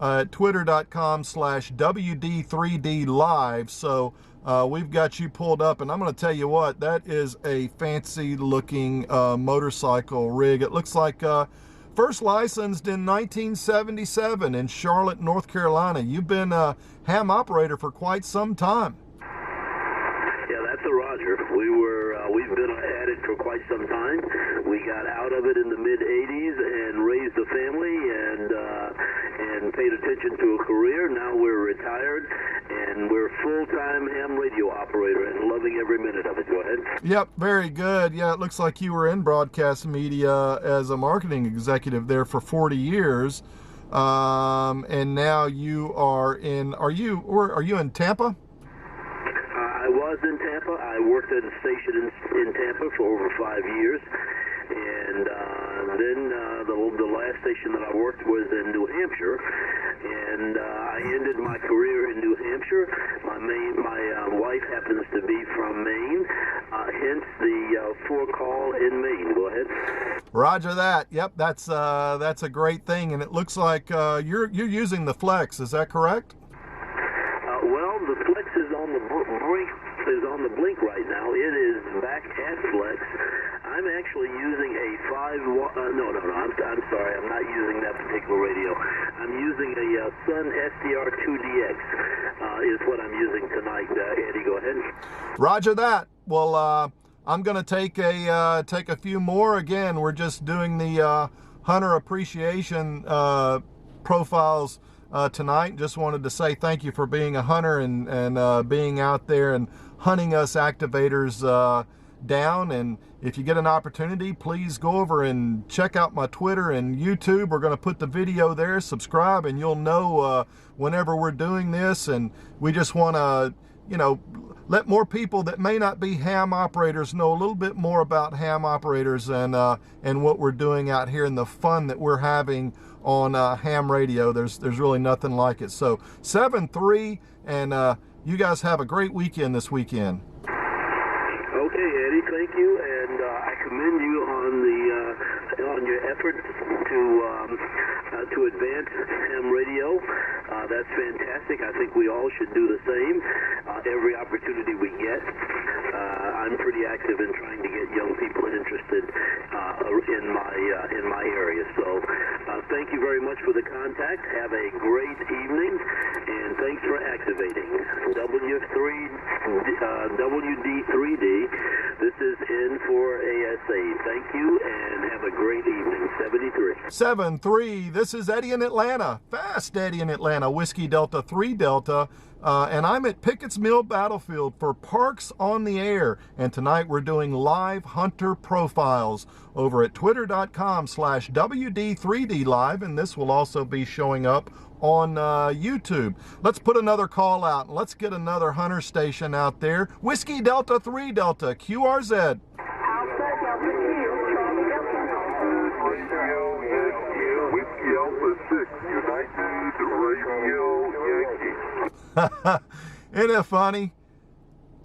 at twitter.com/WD3D live. So we've got you pulled up, and I'm going to tell you what, that is a fancy looking motorcycle rig. It looks like first licensed in 1977 in Charlotte, North Carolina. You've been a ham operator for quite some time. Yeah, that's a Roger. We've been at it for quite some time. We got out of it in the mid '80s and raised a family and paid attention to a career. Now we're retired and we're full-time ham radio operator and loving every minute of it. Go ahead. Yep, very good. Yeah, it looks like you were in broadcast media as a marketing executive there for 40 years. And now you are in, are you in Tampa? I was in Tampa. I worked at a station in Tampa for over 5 years. And then the last station that I worked was in New Hampshire, and I ended my career in New Hampshire. My wife happens to be from Maine, hence the call in Maine. Go ahead. Roger that. Yep, that's a great thing, and it looks like you're using the Flex. Is that correct? Well, the Flex is on the brink. Is on the blink right now. It is back at Flex. I'm actually using a no, I'm sorry, I'm not using that particular radio. I'm using a Sun SDR2DX is what I'm using tonight. Eddie, go ahead. Roger that. Well, I'm going to take a few more. Again, we're just doing the hunter appreciation profiles tonight. Just wanted to say thank you for being a hunter and being out there and hunting us activators down. And if you get an opportunity, please go over and check out my Twitter and YouTube. We're going to put the video there. Subscribe and you'll know whenever we're doing this. And we just want to you know, let more people that may not be ham operators know a little bit more about ham operators and what we're doing out here and the fun that we're having on ham radio. There's really nothing like it. So 7-3, and you guys have a great weekend this weekend. Okay, Eddie, thank you, and I commend you on your efforts to advance ham radio. That's fantastic. I think we all should do the same every opportunity we get. I'm pretty active in trying to get young people interested in my area. So thank you very much for the contact. Have a great evening, and thanks for activating WD3D. This is in for ASA. Thank you, and have a great evening. 73. 7-3. This is Eddie in Atlanta. Fast Eddie in Atlanta. Whiskey Delta 3 Delta. And I'm at Pickett's Mill Battlefield for Parks on the Air. And tonight we're doing live hunter profiles over at twitter.com/WD3D live. And this will also be showing up on YouTube. Let's put another call out. And let's get another hunter station out there. Whiskey Delta 3 Delta, QRZ. Whiskey Alpha 6, United Radio Yankee. Isn't it funny?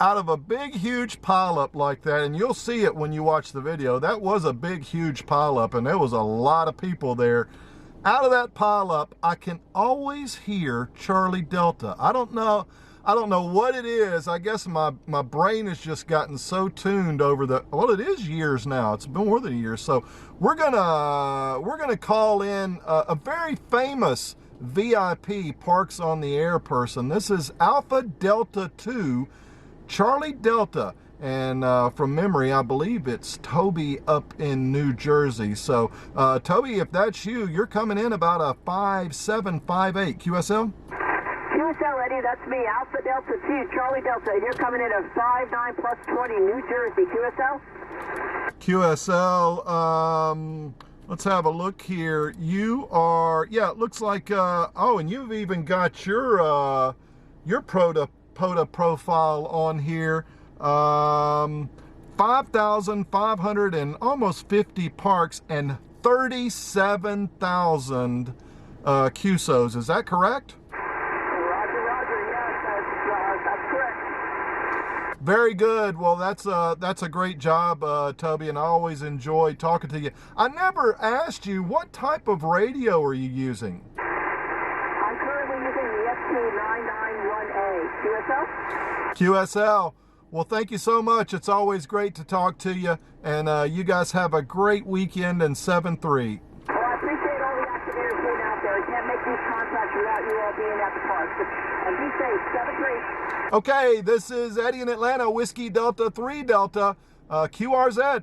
Out of a big, huge pileup like that, and you'll see it when you watch the video, that was a big, huge pileup, and there was a lot of people there. Out of that pileup, I can always hear Charlie Delta. I don't know what it is. I guess my brain has just gotten so tuned over the, well, it is years now. It's been more than a year. So we're gonna call in a very famous VIP Parks on the Air person. This is Alpha Delta 2, Charlie Delta. And from memory, I believe it's Toby up in New Jersey. So Toby, if that's you, you're coming in about a 5758 QSL? QSL, Eddie, that's me, Alpha Delta 2, Charlie Delta. You're coming in at 59 plus 20, New Jersey. QSL? QSL, let's have a look here. You are, yeah, it looks like, oh, and you've even got your POTA profile on here. 5,500 and almost 50 parks and 37,000 QSOs. Is that correct? Roger, yes, that's correct. Very good. Well, that's a great job, Toby, and I always enjoy talking to you. I never asked you, what type of radio are you using? I'm currently using the ST991A. QSL? QSL. Well, thank you so much. It's always great to talk to you, and you guys have a great weekend in 7-3. Well, I appreciate all the activators being out there. I can't make these contacts without you all being at the park. And be safe. 7-3. Okay, this is Eddie in Atlanta, Whiskey Delta 3 Delta, QRZ.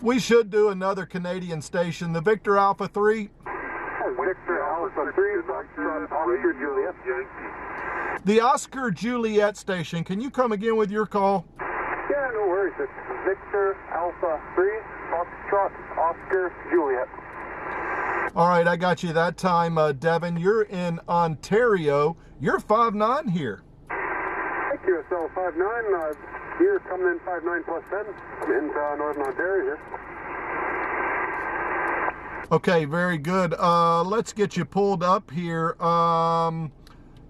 We should do another Canadian station, the Victor Alpha 3. Victor Alpha 3, Oscar Juliet. The Oscar Juliet station. Can you come again with your call? Yeah, no worries. It's Victor Alpha 3, Foxtrot, Oscar Juliet. All right, I got you that time, Devin. You're in Ontario. You're 5'9" here. Thank you, QSL 59. You're coming in 59 plus 10 into Northern Ontario here. Okay, very good. Let's get you pulled up here.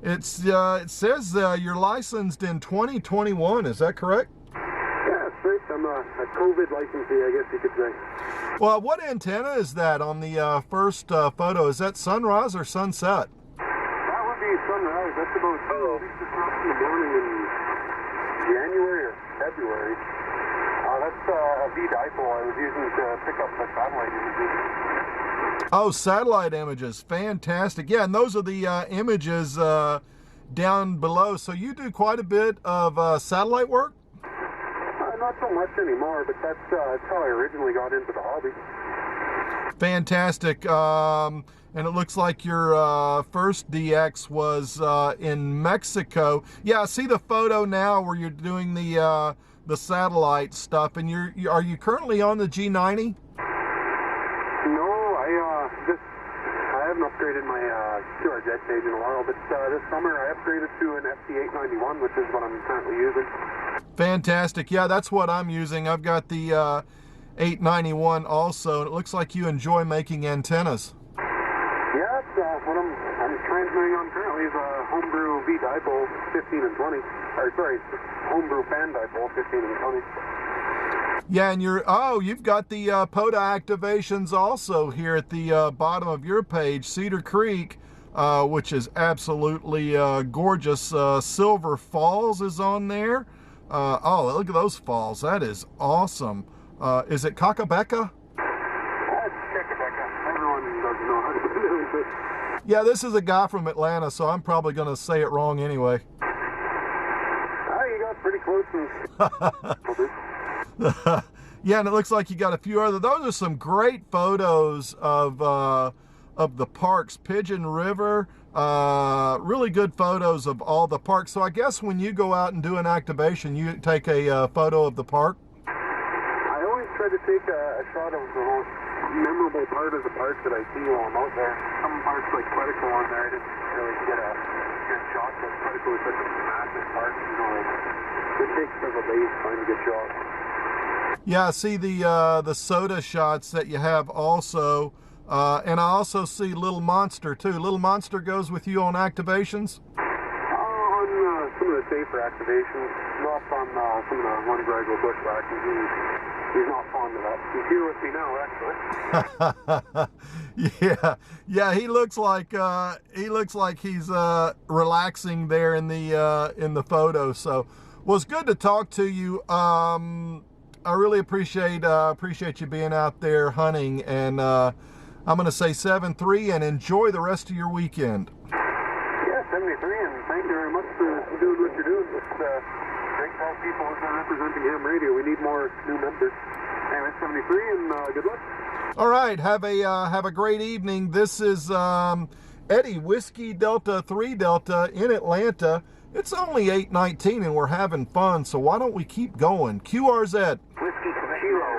It says you're licensed in 2021. Is that correct? Yeah, that's right. I'm a COVID licensee, I guess you could say. Well, what antenna is that on the first photo? Is that sunrise or sunset? That would be sunrise. That's about 2 o'clock in the morning in January or February. That's a V-dipole I was using to pick up the satellite images. Oh, satellite images. Fantastic. Yeah, and those are the images down below. So you do quite a bit of satellite work? Not so much anymore, but that's how I originally got into the hobby. Fantastic. And it looks like your first DX was in Mexico. Yeah, I see the photo now where you're doing the satellite stuff. And are you currently on the G90? No, I haven't haven't upgraded my QRZ page in a while, but this summer I upgraded to an FD891, which is what I'm currently using. Fantastic. Yeah, that's what I'm using. I've got the 891 also, and it looks like you enjoy making antennas. Yeah, what I'm transmitting on currently is a homebrew V dipole 15 and 20. Or sorry, homebrew fan dipole 15 and 20. Yeah, and you've got the POTA activations also here at the bottom of your page. Cedar Creek, which is absolutely gorgeous. Silver Falls is on there. Oh, look at those falls. That is awesome. Is it Kakabeka? That's Kakabeka. Everyone doesn't know how to pronounce it. Yeah, this is a guy from Atlanta, so I'm probably going to say it wrong anyway. You got pretty close. Yeah, and it looks like you got a few other. Those are some great photos of the parks. Pigeon River, really good photos of all the parks. So I guess when you go out and do an activation, you take a photo of the park? I always try to take a shot of the most memorable part of the park that I see while I'm out there. Some parks like Quetico on there, I didn't really get a good shot, but Quetico is such a massive park, you know, it takes several days trying to get shots. Yeah, I see the soda shots that you have also, and I also see Little Monster too. Little Monster goes with you on activations? On some of the safer activations, not on some of the ones where I go bushwhacking. He's not fond of that. He's here with me now, actually. Yeah. He looks like he's relaxing there in the photo. So, well, it's good to talk to you. I really appreciate you being out there hunting, and I'm going to say 7-3 and enjoy the rest of your weekend. Yeah, 73, and thank you very much for doing what you're doing. It's great to have people representing ham radio. We need more new members. Anyway, 73, and good luck. All right, have a great evening. This is Eddie, Whiskey Delta 3 Delta in Atlanta. It's only 8:19 and we're having fun, so why don't we keep going? QRZ. Whiskey Kilo,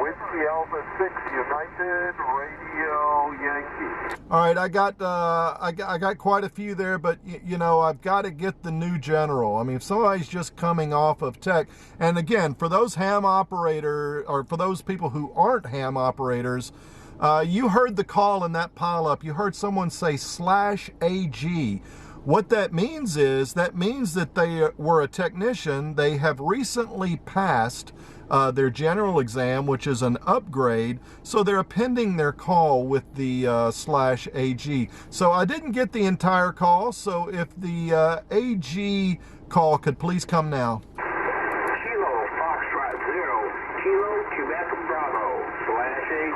Whiskey Alpha 6 United Radio Yankee. All right, I got quite a few there, but you know, I've got to get the new general. I mean, if somebody's just coming off of tech, and again, for those ham operator, or for those people who aren't ham operators, you heard the call in that pileup. You heard someone say /AG. What that means is, that means that they were a technician. They have recently passed their general exam, which is an upgrade. So they're appending their call with the /AG. So I didn't get the entire call. So if the AG call could please come now. Kilo, Foxtrot 0, Kilo, Quebec Bravo, /AG.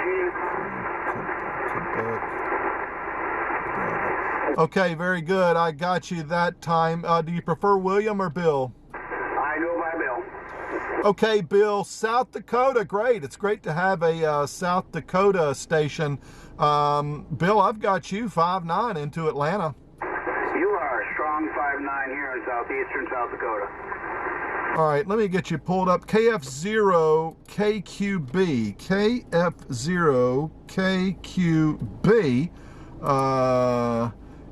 Okay, very good. I got you that time. Do you prefer William or Bill? I go by Bill. Okay, Bill, South Dakota, great. It's great to have a South Dakota station. Bill, I've got you 5'9" into Atlanta. You are a strong 5'9" here in southeastern South Dakota. All right, let me get you pulled up. KF0KQB. KF0KQB.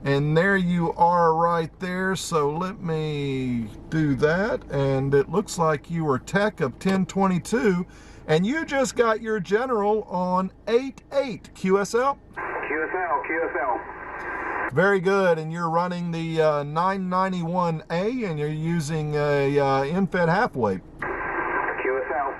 And there you are right there. So let me do that. And it looks like you were tech of 1022. And you just got your general on 8.8 QSL? QSL. Very good. And you're running the 991A, and you're using a infed half weight. QSL.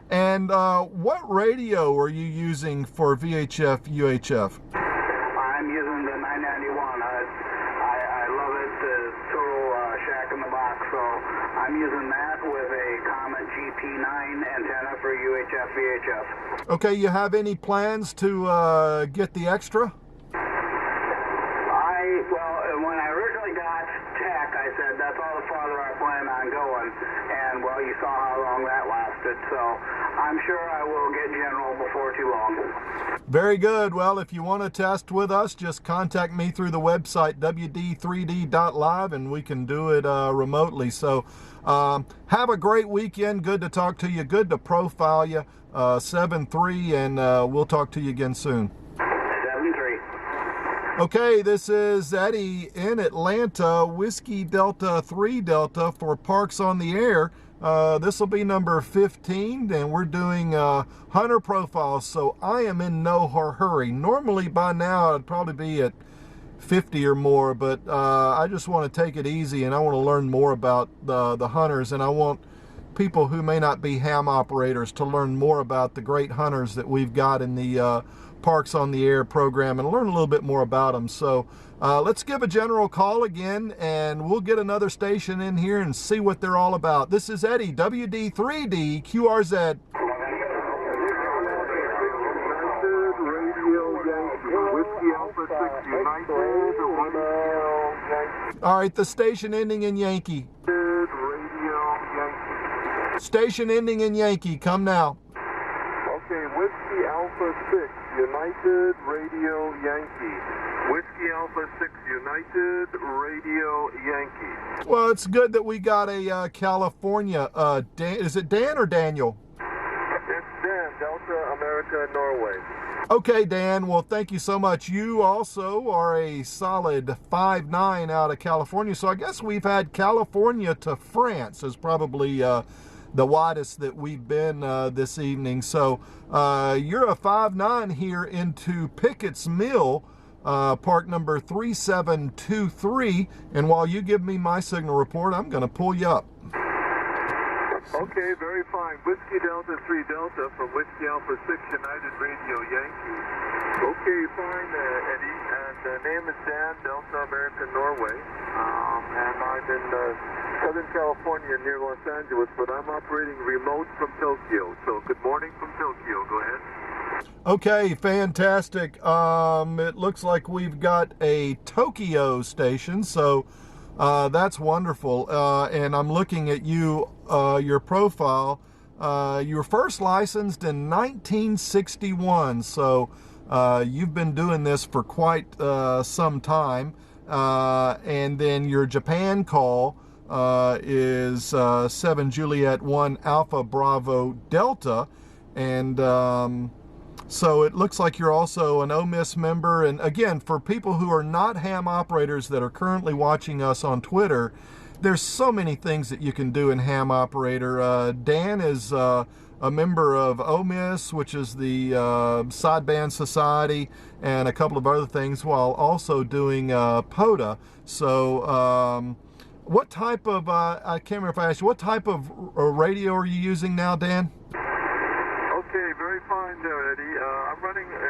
And what radio are you using for VHF, UHF? I'm using the 991. I love it, the total shack in the box. So I'm using that with a Comet GP9 antenna for UHF, VHF. Okay, you have any plans to get the extra? When I originally got tech, I said that's all the farther I plan on going, and well, you saw how long that lasted. So I'm sure I will get general before too long. Very good. Well, if you want to test with us, just contact me through the website WD3D.live and we can do it remotely. So have a great weekend. Good to talk to you. Good to profile you. 7-3, and we'll talk to you again soon. 7-3. Okay, this is Eddie in Atlanta, Whiskey Delta 3 Delta for Parks on the Air. This will be number 15, and we're doing hunter profiles, so I am in no hurry. Normally by now I'd probably be at 50 or more, but I just want to take it easy, and I want to learn more about the hunters, and I want people who may not be ham operators to learn more about the great hunters that we've got in the Parks on the Air program and learn a little bit more about them. So let's give a general call again, and we'll get another station in here and see what they're all about. This is Eddie, WD3D, QRZ. All right, the station ending in Yankee. Station ending in Yankee, come now. Okay, Whiskey Alpha 6, United Radio Yankee. Whiskey Alpha 6, United Radio Yankee. Well, it's good that we got a California. Dan, is it Dan or Daniel? It's Dan, Delta America, Norway. Okay, Dan. Well, thank you so much. You also are a solid 5'9" out of California. So I guess we've had California to France is probably the widest that we've been this evening. So you're a 5'9" here into Pickett's Mill, park number 3723. And while you give me my signal report, I'm going to pull you up. Okay, very fine. Whiskey Delta 3 Delta from Whiskey Alpha 6 United Radio Yankee. Okay, fine, Eddie. And name is Dan, Delta America, Norway. And I'm in Southern California near Los Angeles, but I'm operating remote from Tokyo. So good morning from Tokyo. Go ahead. Okay, fantastic. It looks like we've got a Tokyo station, so that's wonderful. And I'm looking at you, your profile. You were first licensed in 1961, so you've been doing this for quite some time. And then your Japan call is 7 Juliet 1 Alpha Bravo Delta. And so it looks like you're also an OMIS member. And again, for people who are not ham operators that are currently watching us on Twitter, there's so many things that you can do in ham operator. Dan is a member of OMIS, which is the Sideband Society, and a couple of other things, while also doing POTA. So what type of, I can't remember if I asked you, what type of radio are you using now, Dan? Okay, very fine there, Eddie. I'm running a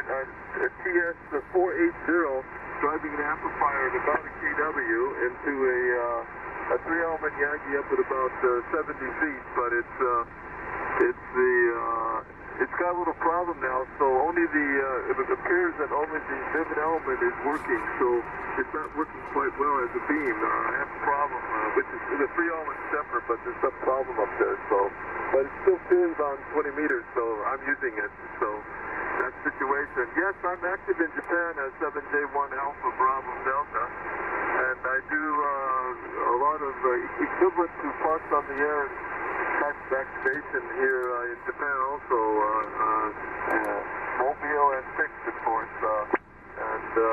TS-480, driving an amplifier at about a kW into a 3-element Yankee up at about 70 feet, but it's got a little problem now, so only it appears that only the vivid element is working, so it's not working quite well as a beam. I have a problem, which is the 3-element separate, but there's some problem up there, so, but it still tunes on 20 meters, so I'm using it, so that situation. Yes, I'm active in Japan as 7J1 Alpha Bravo Delta, and I do a lot of equivalent to Parks on the Air type of activation here in Japan also, mobile and fixed, of course, and so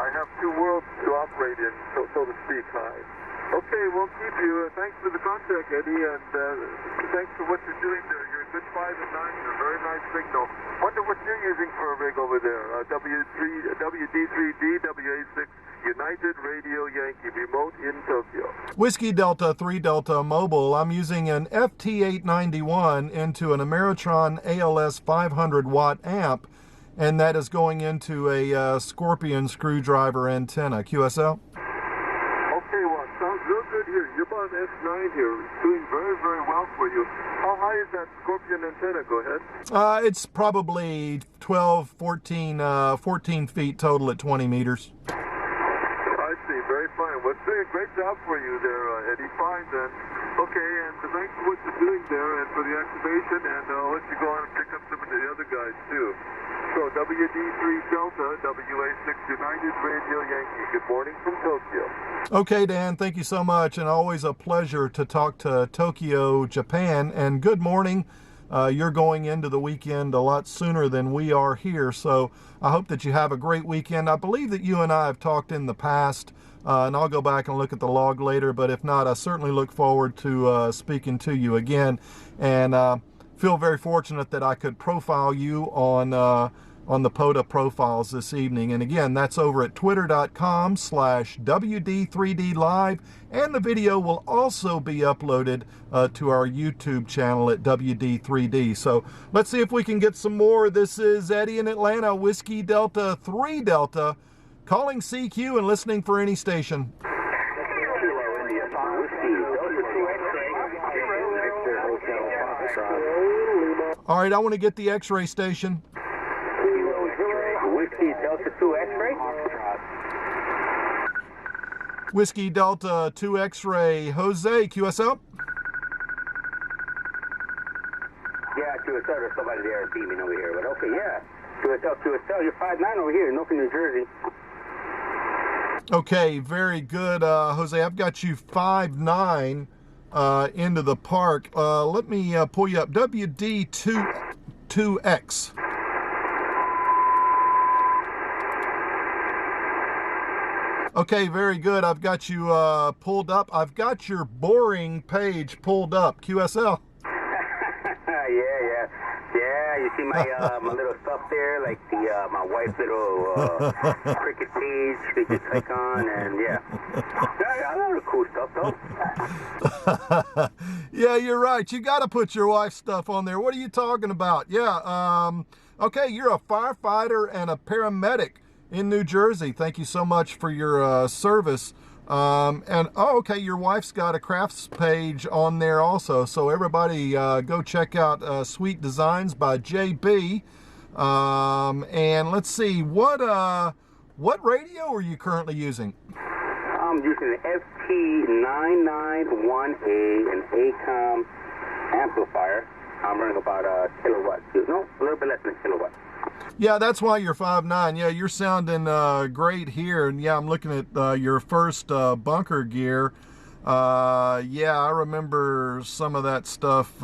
I have two worlds to operate in, so to speak. Okay, we'll keep you. Thanks for the contact, Eddie, and thanks for what you're doing there. You're a good 5 and 9. You're a very nice signal. Wonder what you're using for a rig over there. WD3D, WA6, United Radio Yankee, remote in Tokyo. Whiskey Delta 3 Delta mobile. I'm using an FT891 into an Ameritron ALS 500 watt amp, and that is going into a Scorpion screwdriver antenna. QSL? Okay, well, sounds real good here. You're about an S9 here. It's doing very, very well for you. How high is that Scorpion antenna? Go ahead. It's probably 12, 14 feet total at 20 meters. I see. Very fine. Well, it's doing a great job for you there, Eddie. Fine then. Okay, and thanks for what you're doing there and for the activation, and I'll let you go on and pick up some of the other guys too. So WD3 Delta, WA6 United Radio Yankee. Good morning from Tokyo. Okay, Dan, thank you so much, and always a pleasure to talk to Tokyo, Japan. And good morning. You're going into the weekend a lot sooner than we are here, so I hope that you have a great weekend. I believe that you and I have talked in the past, and I'll go back and look at the log later, but if not, I certainly look forward to speaking to you again, and feel very fortunate that I could profile you on the POTA profiles this evening. And again, that's over at twitter.com/WD3D live, and the video will also be uploaded to our YouTube channel at WD3D. So let's see if we can get some more. This is Eddie in Atlanta, Whiskey Delta 3 Delta, calling CQ and listening for any station. All right, I want to get the X-ray station. Whiskey Delta 2 X-ray. Whiskey Delta 2 X-ray, Jose, QSL? Yeah, QSL, there's somebody there beaming over here, but okay, yeah. QSL, you're 5'9" over here in Newark, New Jersey. Okay, very good, Jose. I've got you 5'9" into the park. Let me pull you up. WD2X. Okay, very good. I've got you pulled up. I've got your boring page pulled up. QSL. Yeah, you see my my little stuff there, like the my wife's little cricket page that you click on, and yeah, a lot of cool stuff though. Yeah, you're right. You got to put your wife's stuff on there. What are you talking about? Yeah. Okay, you're a firefighter and a paramedic in New Jersey. Thank you so much for your service. Okay, your wife's got a crafts page on there also. So everybody go check out Sweet Designs by JB. And let's see, what radio are you currently using? I'm using the FT991A, an ACOM amplifier. I'm running about a kilowatt. No, a little bit less than a kilowatt. Yeah, that's why you're 5'9". Yeah, you're sounding great here. And yeah, I'm looking at your first bunker gear. Yeah, I remember some of that stuff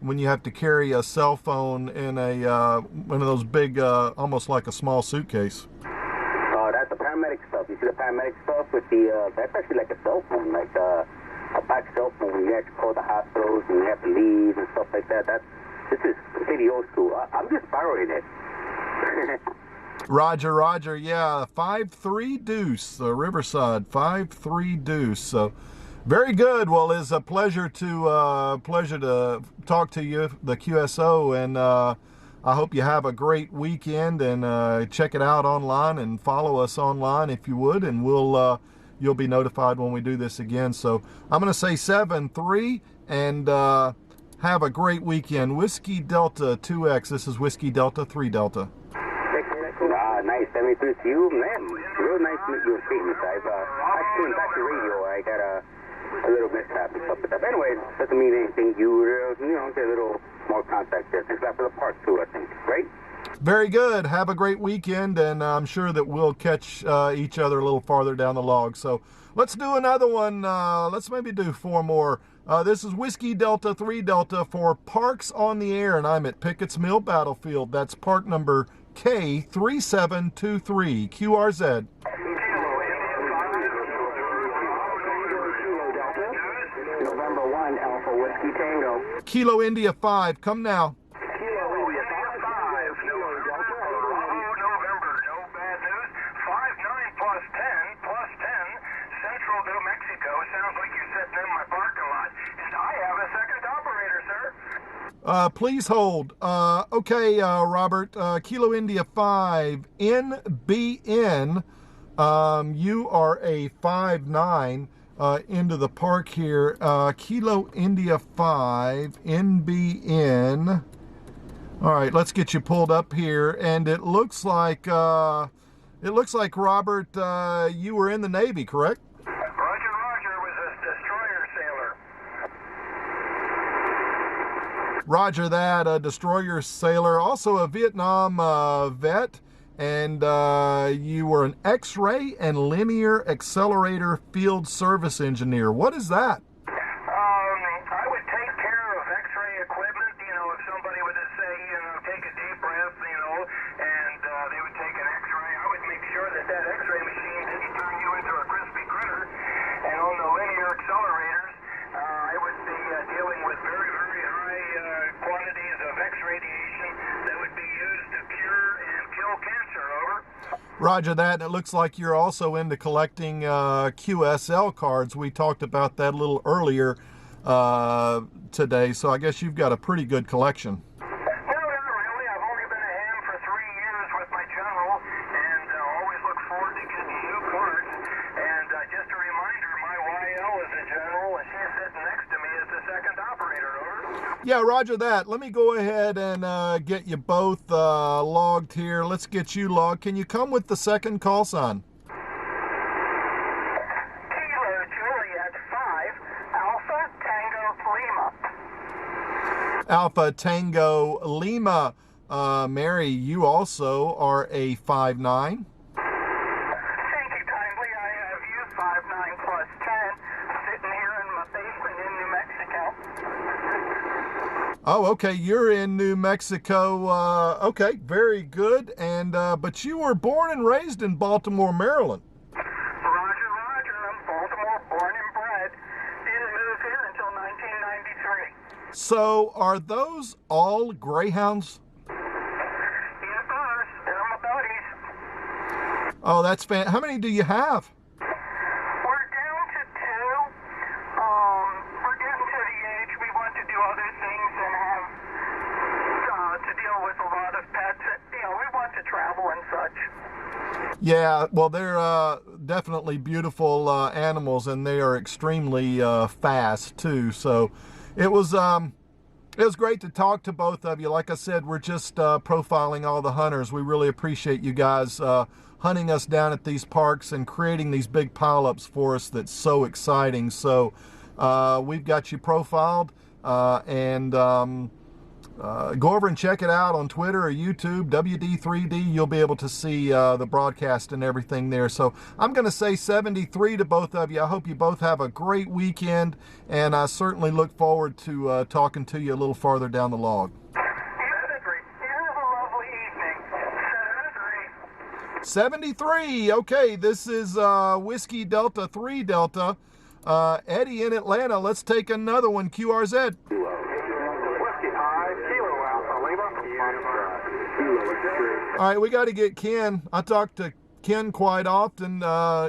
when you have to carry a cell phone in a one of those big, almost like a small suitcase. Oh, that's the paramedic stuff. You see the paramedic stuff with the, that's actually like a cell phone, like a back cell phone when you have to call the hospitals and you have to leave and stuff like that. This is pretty old school. I'm just borrowing it. Roger, yeah, 5-3 deuce, Riverside, 5-3 deuce. So very good. Well, it's a pleasure to talk to you, the QSO, and I hope you have a great weekend, and check it out online and follow us online if you would, and you'll be notified when we do this again. So I'm going to say 7-3, and have a great weekend. Whiskey Delta 2X. This is Whiskey Delta 3 Delta. Nice. 73 to you, man. Real nice to meet you in Phoenix. I tuned back to radio. I got a little mishap and stuff like that. But anyway, doesn't mean anything. You know, get a little more contact there. Thanks a lot for the park too, I think. Right? Very good. Have a great weekend, and I'm sure that we'll catch each other a little farther down the log. So let's do another one. Let's maybe do 4 more. This is Whiskey Delta 3 Delta for Parks on the Air, and I'm at Pickett's Mill Battlefield. That's park number K3723, QRZ. November 1, Alpha Whiskey Tango. Kilo India 5, come now. Please hold. Okay, Robert, Kilo India 5, NBN, you are a 5'9", into the park here. Kilo India 5, NBN. All right, let's get you pulled up here, and it looks like Robert, you were in the Navy, correct? Roger. Roger that. A destroyer sailor, also a Vietnam vet, and you were an X-ray and linear accelerator field service engineer. What is that? I would take care of X-ray equipment. You know, if somebody would just say, you know, take a deep breath, you know, and they would take an X-ray, I would make sure that that X-ray machine didn't turn you into a crispy critter. And on the linear accelerators, I would be dealing with very, very high quantities of X-radiation that would be used to cure and kill cancer. Over. Roger that. It looks like you're also into collecting QSL cards. We talked about that a little earlier today, so I guess you've got a pretty good collection. No, not really. I've only been a ham for 3 years with my general, and always look forward to getting new cards. And just a reminder, my YL is a general, and she's sitting next to me as the second operator. Over. Yeah, roger that. Let me go ahead and get you both logged here. Let's get you logged. Can you come with the second call sign? Kilo Juliet 5, Alpha Tango Lima. Alpha Tango Lima. Mary, you also are a 5'9". Thank you kindly. I have you 5'9 plus 10, sitting here in my basement in New Mexico. Oh, okay. You're in New Mexico. Okay, very good. And but you were born and raised in Baltimore, Maryland. Roger. I'm Baltimore born and bred. Didn't move here until 1993. So, are those all greyhounds? Yes, sir. They're my buddies. Oh, that's How many do you have? We're down to 2. We're getting to the age we want to do other things and have to deal with a lot of pets. You know, we want to travel and such. Yeah, well, they're definitely beautiful animals, and they are extremely fast too. So, it was great to talk to both of you. Like I said, we're just profiling all the hunters. We really appreciate you guys hunting us down at these parks and creating these big pileups for us. That's so exciting. So we've got you profiled, and go over and check it out on Twitter or YouTube, WD3D. You'll be able to see the broadcast and everything there. So I'm going to say 73 to both of you. I hope you both have a great weekend, and I certainly look forward to talking to you a little farther down the log. 73. Okay, this is Whiskey Delta 3 Delta. Eddie in Atlanta. Let's take another one. QRZ. All right, we got to get Ken. I talk to Ken quite often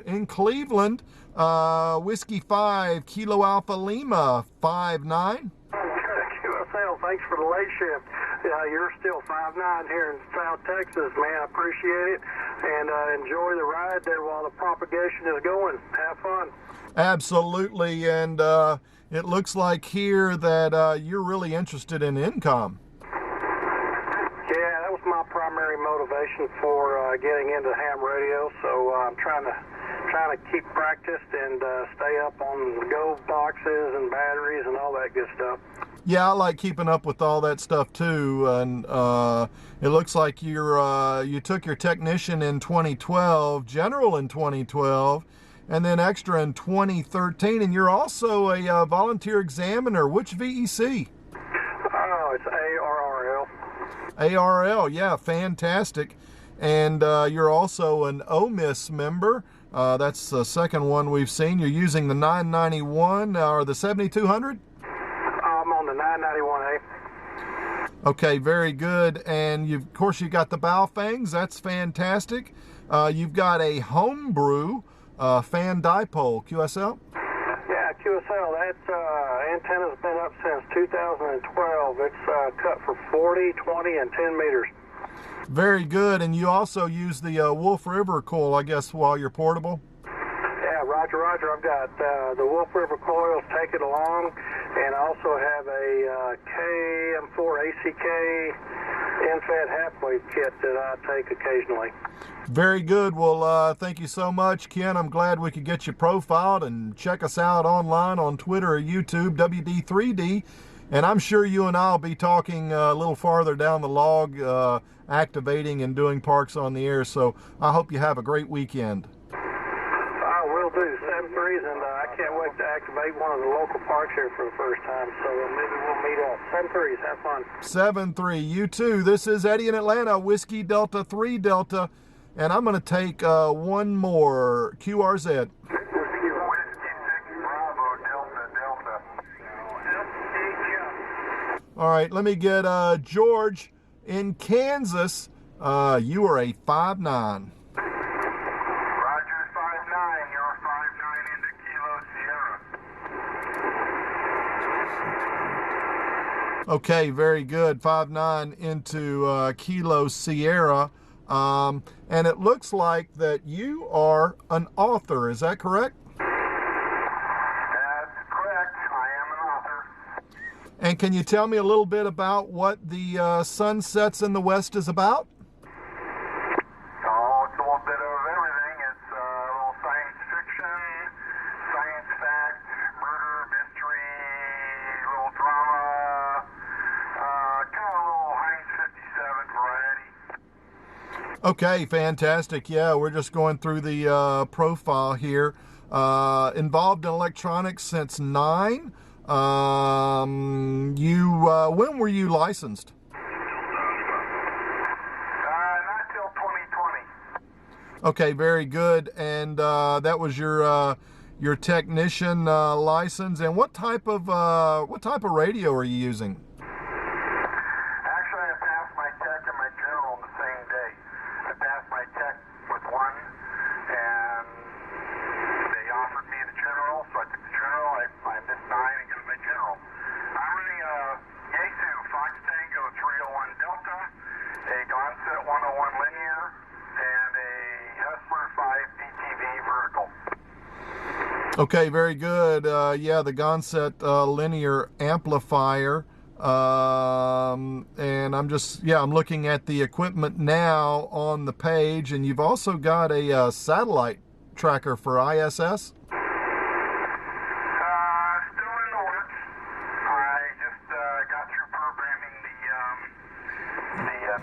in Cleveland. Whiskey 5, Kilo Alpha Lima, 5'9". QSL, thanks for the late shift. You're still 5'9" here in South Texas, man. I appreciate it. And enjoy the ride there while the propagation is going. Have fun. Absolutely. And it looks like here that you're really interested in income. Yeah, that was my primary motivation for getting into ham radio. So I'm trying to keep practiced and stay up on the go boxes and batteries and all that good stuff. Yeah, I like keeping up with all that stuff too. And it looks like you took your technician in 2012, general in 2012, and then extra in 2013. And you're also a volunteer examiner. Which VEC? Oh, it's ARRL. ARL, yeah, fantastic. And you're also an OMIS member. That's the second one we've seen. You're using the 991 or the 7200? I'm on the 991A. Okay, very good. And of course you got the Baofangs. That's fantastic. You've got a homebrew fan dipole, QSL? Yeah, QSL. That antenna's been up since 2012. It's cut for 40, 20, and 10 meters. Very good. And you also use the Wolf River coil, I guess, while you're portable? Yeah, roger. I've got the Wolf River coils, take it along, and I also have a KM4 ACK end-fed half-wave kit that I take occasionally. Very good. Well, thank you so much, Ken. I'm glad we could get you profiled, and check us out online on Twitter or YouTube, WD3D. And I'm sure you and I will be talking a little farther down the log, activating and doing parks on the air. So I hope you have a great weekend. I will do. 7-3s, and I can't wait to activate one of the local parks here for the first time. So maybe we'll meet up. 7-3s, have fun. 7-3, you too. This is Eddie in Atlanta, Whiskey Delta 3 Delta, and I'm going to take one more. QRZ. All right, let me get George in Kansas. You are a 5-9. Roger, 5-9. You're 5-9 into Kilo Sierra. Okay, very good. 5-9 into Kilo Sierra. And it looks like that you are an author. Is that correct? And can you tell me a little bit about what the Sunsets in the West is about? Oh, it's a little bit of everything. It's a little science fiction, science fact, murder, mystery, little drama, kind of a little Heinz 57 variety. Okay, fantastic. Yeah, we're just going through the profile here. Involved in electronics since 9. When were you licensed? Not till 2020. Okay, very good. And that was your technician license. And what type of radio are you using? Actually, I passed my tech and my general on the same day. I passed my tech with one, and they offered me the general, so I took the general. I missed 9 and got my general. I'm running a Yaesu Fox Tango 301 Delta, a Gonset 101 Linear, and a Hustler 5 DTV Vertical. Okay, very good. Yeah, the Gonset linear amplifier. And I'm looking at the equipment now on the page, and you've also got a satellite tracker for ISS.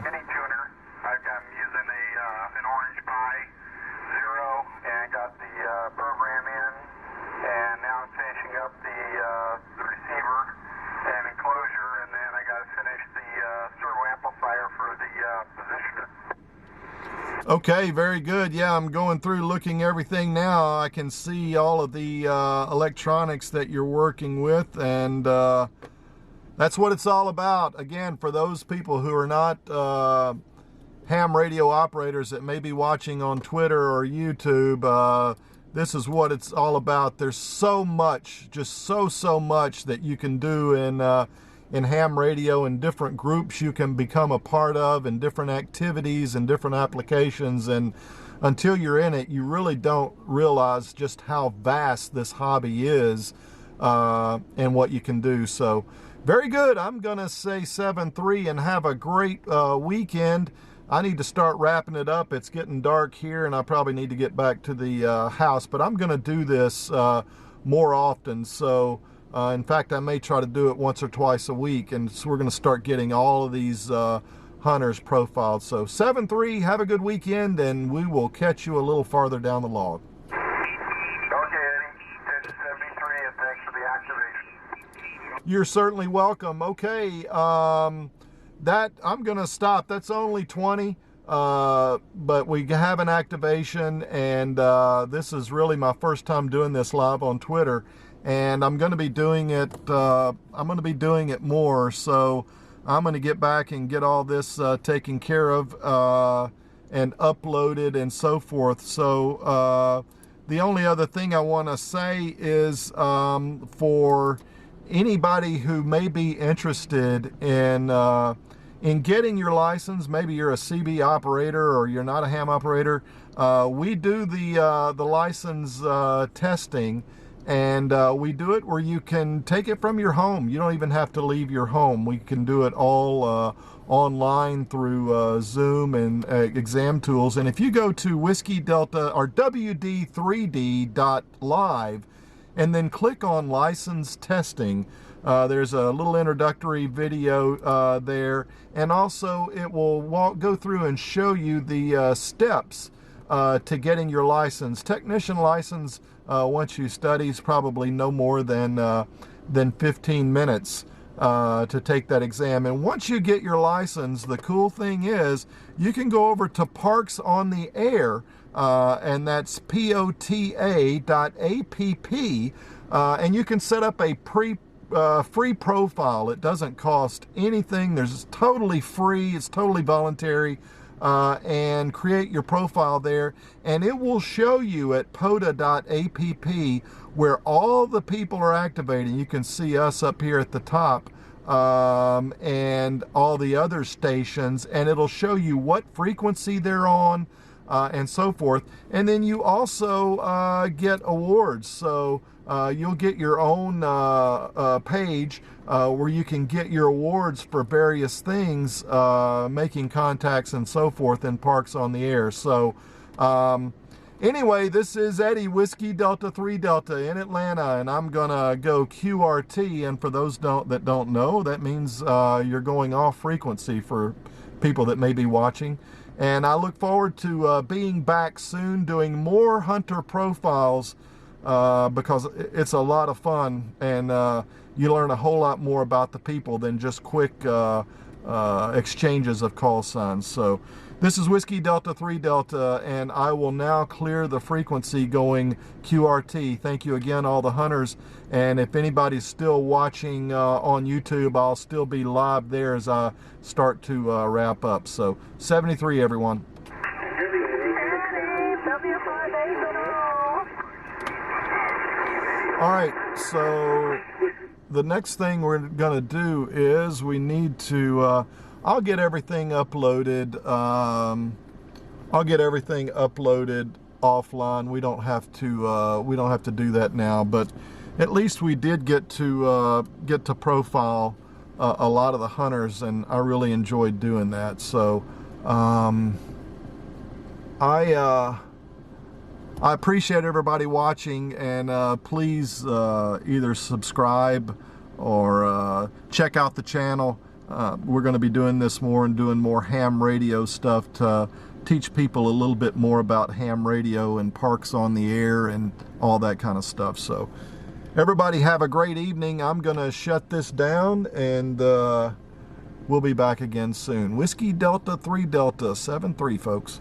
Mini tuner. I'm using an Orange Pi Zero and got the program in, and now I'm finishing up the receiver and enclosure, and then I got to finish the servo amplifier for the positioner. Okay, very good. Yeah, I'm going through looking everything now. I can see all of the electronics that you're working with, and that's what it's all about. Again, for those people who are not ham radio operators that may be watching on Twitter or YouTube, this is what it's all about. There's so much, just so much that you can do in ham radio, and different groups you can become a part of, and different activities and different applications. And until you're in it, you really don't realize just how vast this hobby is and what you can do. So very good. I'm going to say 7-3 and have a great weekend. I need to start wrapping it up. It's getting dark here, and I probably need to get back to the house. But I'm going to do this more often. So, in fact, I may try to do it once or twice a week. And so we're going to start getting all of these hunters profiled. So 7-3, have a good weekend, and we will catch you a little farther down the log. Okay, Eddie. 10-73, and thanks for the activation. You're certainly welcome. Okay, that I'm going to stop. That's only 20, but we have an activation, and this is really my first time doing this live on Twitter, and I'm going to be doing it. I'm going to be doing it more. So I'm going to get back and get all this taken care of and uploaded and so forth. So the only other thing I want to say is for anybody who may be interested in getting your license, maybe you're a CB operator or you're not a ham operator, we do the license testing, and we do it where you can take it from your home. You don't even have to leave your home. We can do it all online through Zoom and exam tools. And if you go to Whiskey Delta or WD3D.live and then click on license testing, There's a little introductory video there, and also it will go through and show you the steps to getting your license. Technician license, once you study, is probably no more than 15 minutes to take that exam. And once you get your license, the cool thing is you can go over to Parks on the Air, and that's POTA.app, and you can set up a free profile. It doesn't cost anything. It's totally free. It's totally voluntary. And create your profile there, and it will show you at POTA.app where all the people are activating. You can see us up here at the top, and all the other stations, and it'll show you what frequency they're on, and so forth. And then you also get awards. So you'll get your own page where you can get your awards for various things, making contacts and so forth in Parks on the Air. So anyway, this is Eddie, Whiskey Delta 3 Delta in Atlanta, and I'm gonna go QRT. And for those that don't know, that means you're going off frequency for people that may be watching. And I look forward to being back soon doing more hunter profiles, because it's a lot of fun, and you learn a whole lot more about the people than just quick exchanges of call signs. So this is Whiskey Delta 3 Delta, and I will now clear the frequency going QRT. Thank you again, all the hunters. And if anybody's still watching on YouTube, I'll still be live there as I start to wrap up. So 73, everyone. All right, so the next thing we're gonna do is we need to, I'll get everything uploaded. I'll get everything uploaded offline. We don't have to do that now, but at least we did get to profile a lot of the hunters, and I really enjoyed doing that. So I appreciate everybody watching, and please either subscribe or check out the channel. We're going to be doing this more and doing more ham radio stuff to teach people a little bit more about ham radio and Parks on the Air and all that kind of stuff. So everybody have a great evening. I'm going to shut this down, and we'll be back again soon. Whiskey Delta 3 Delta 73, folks.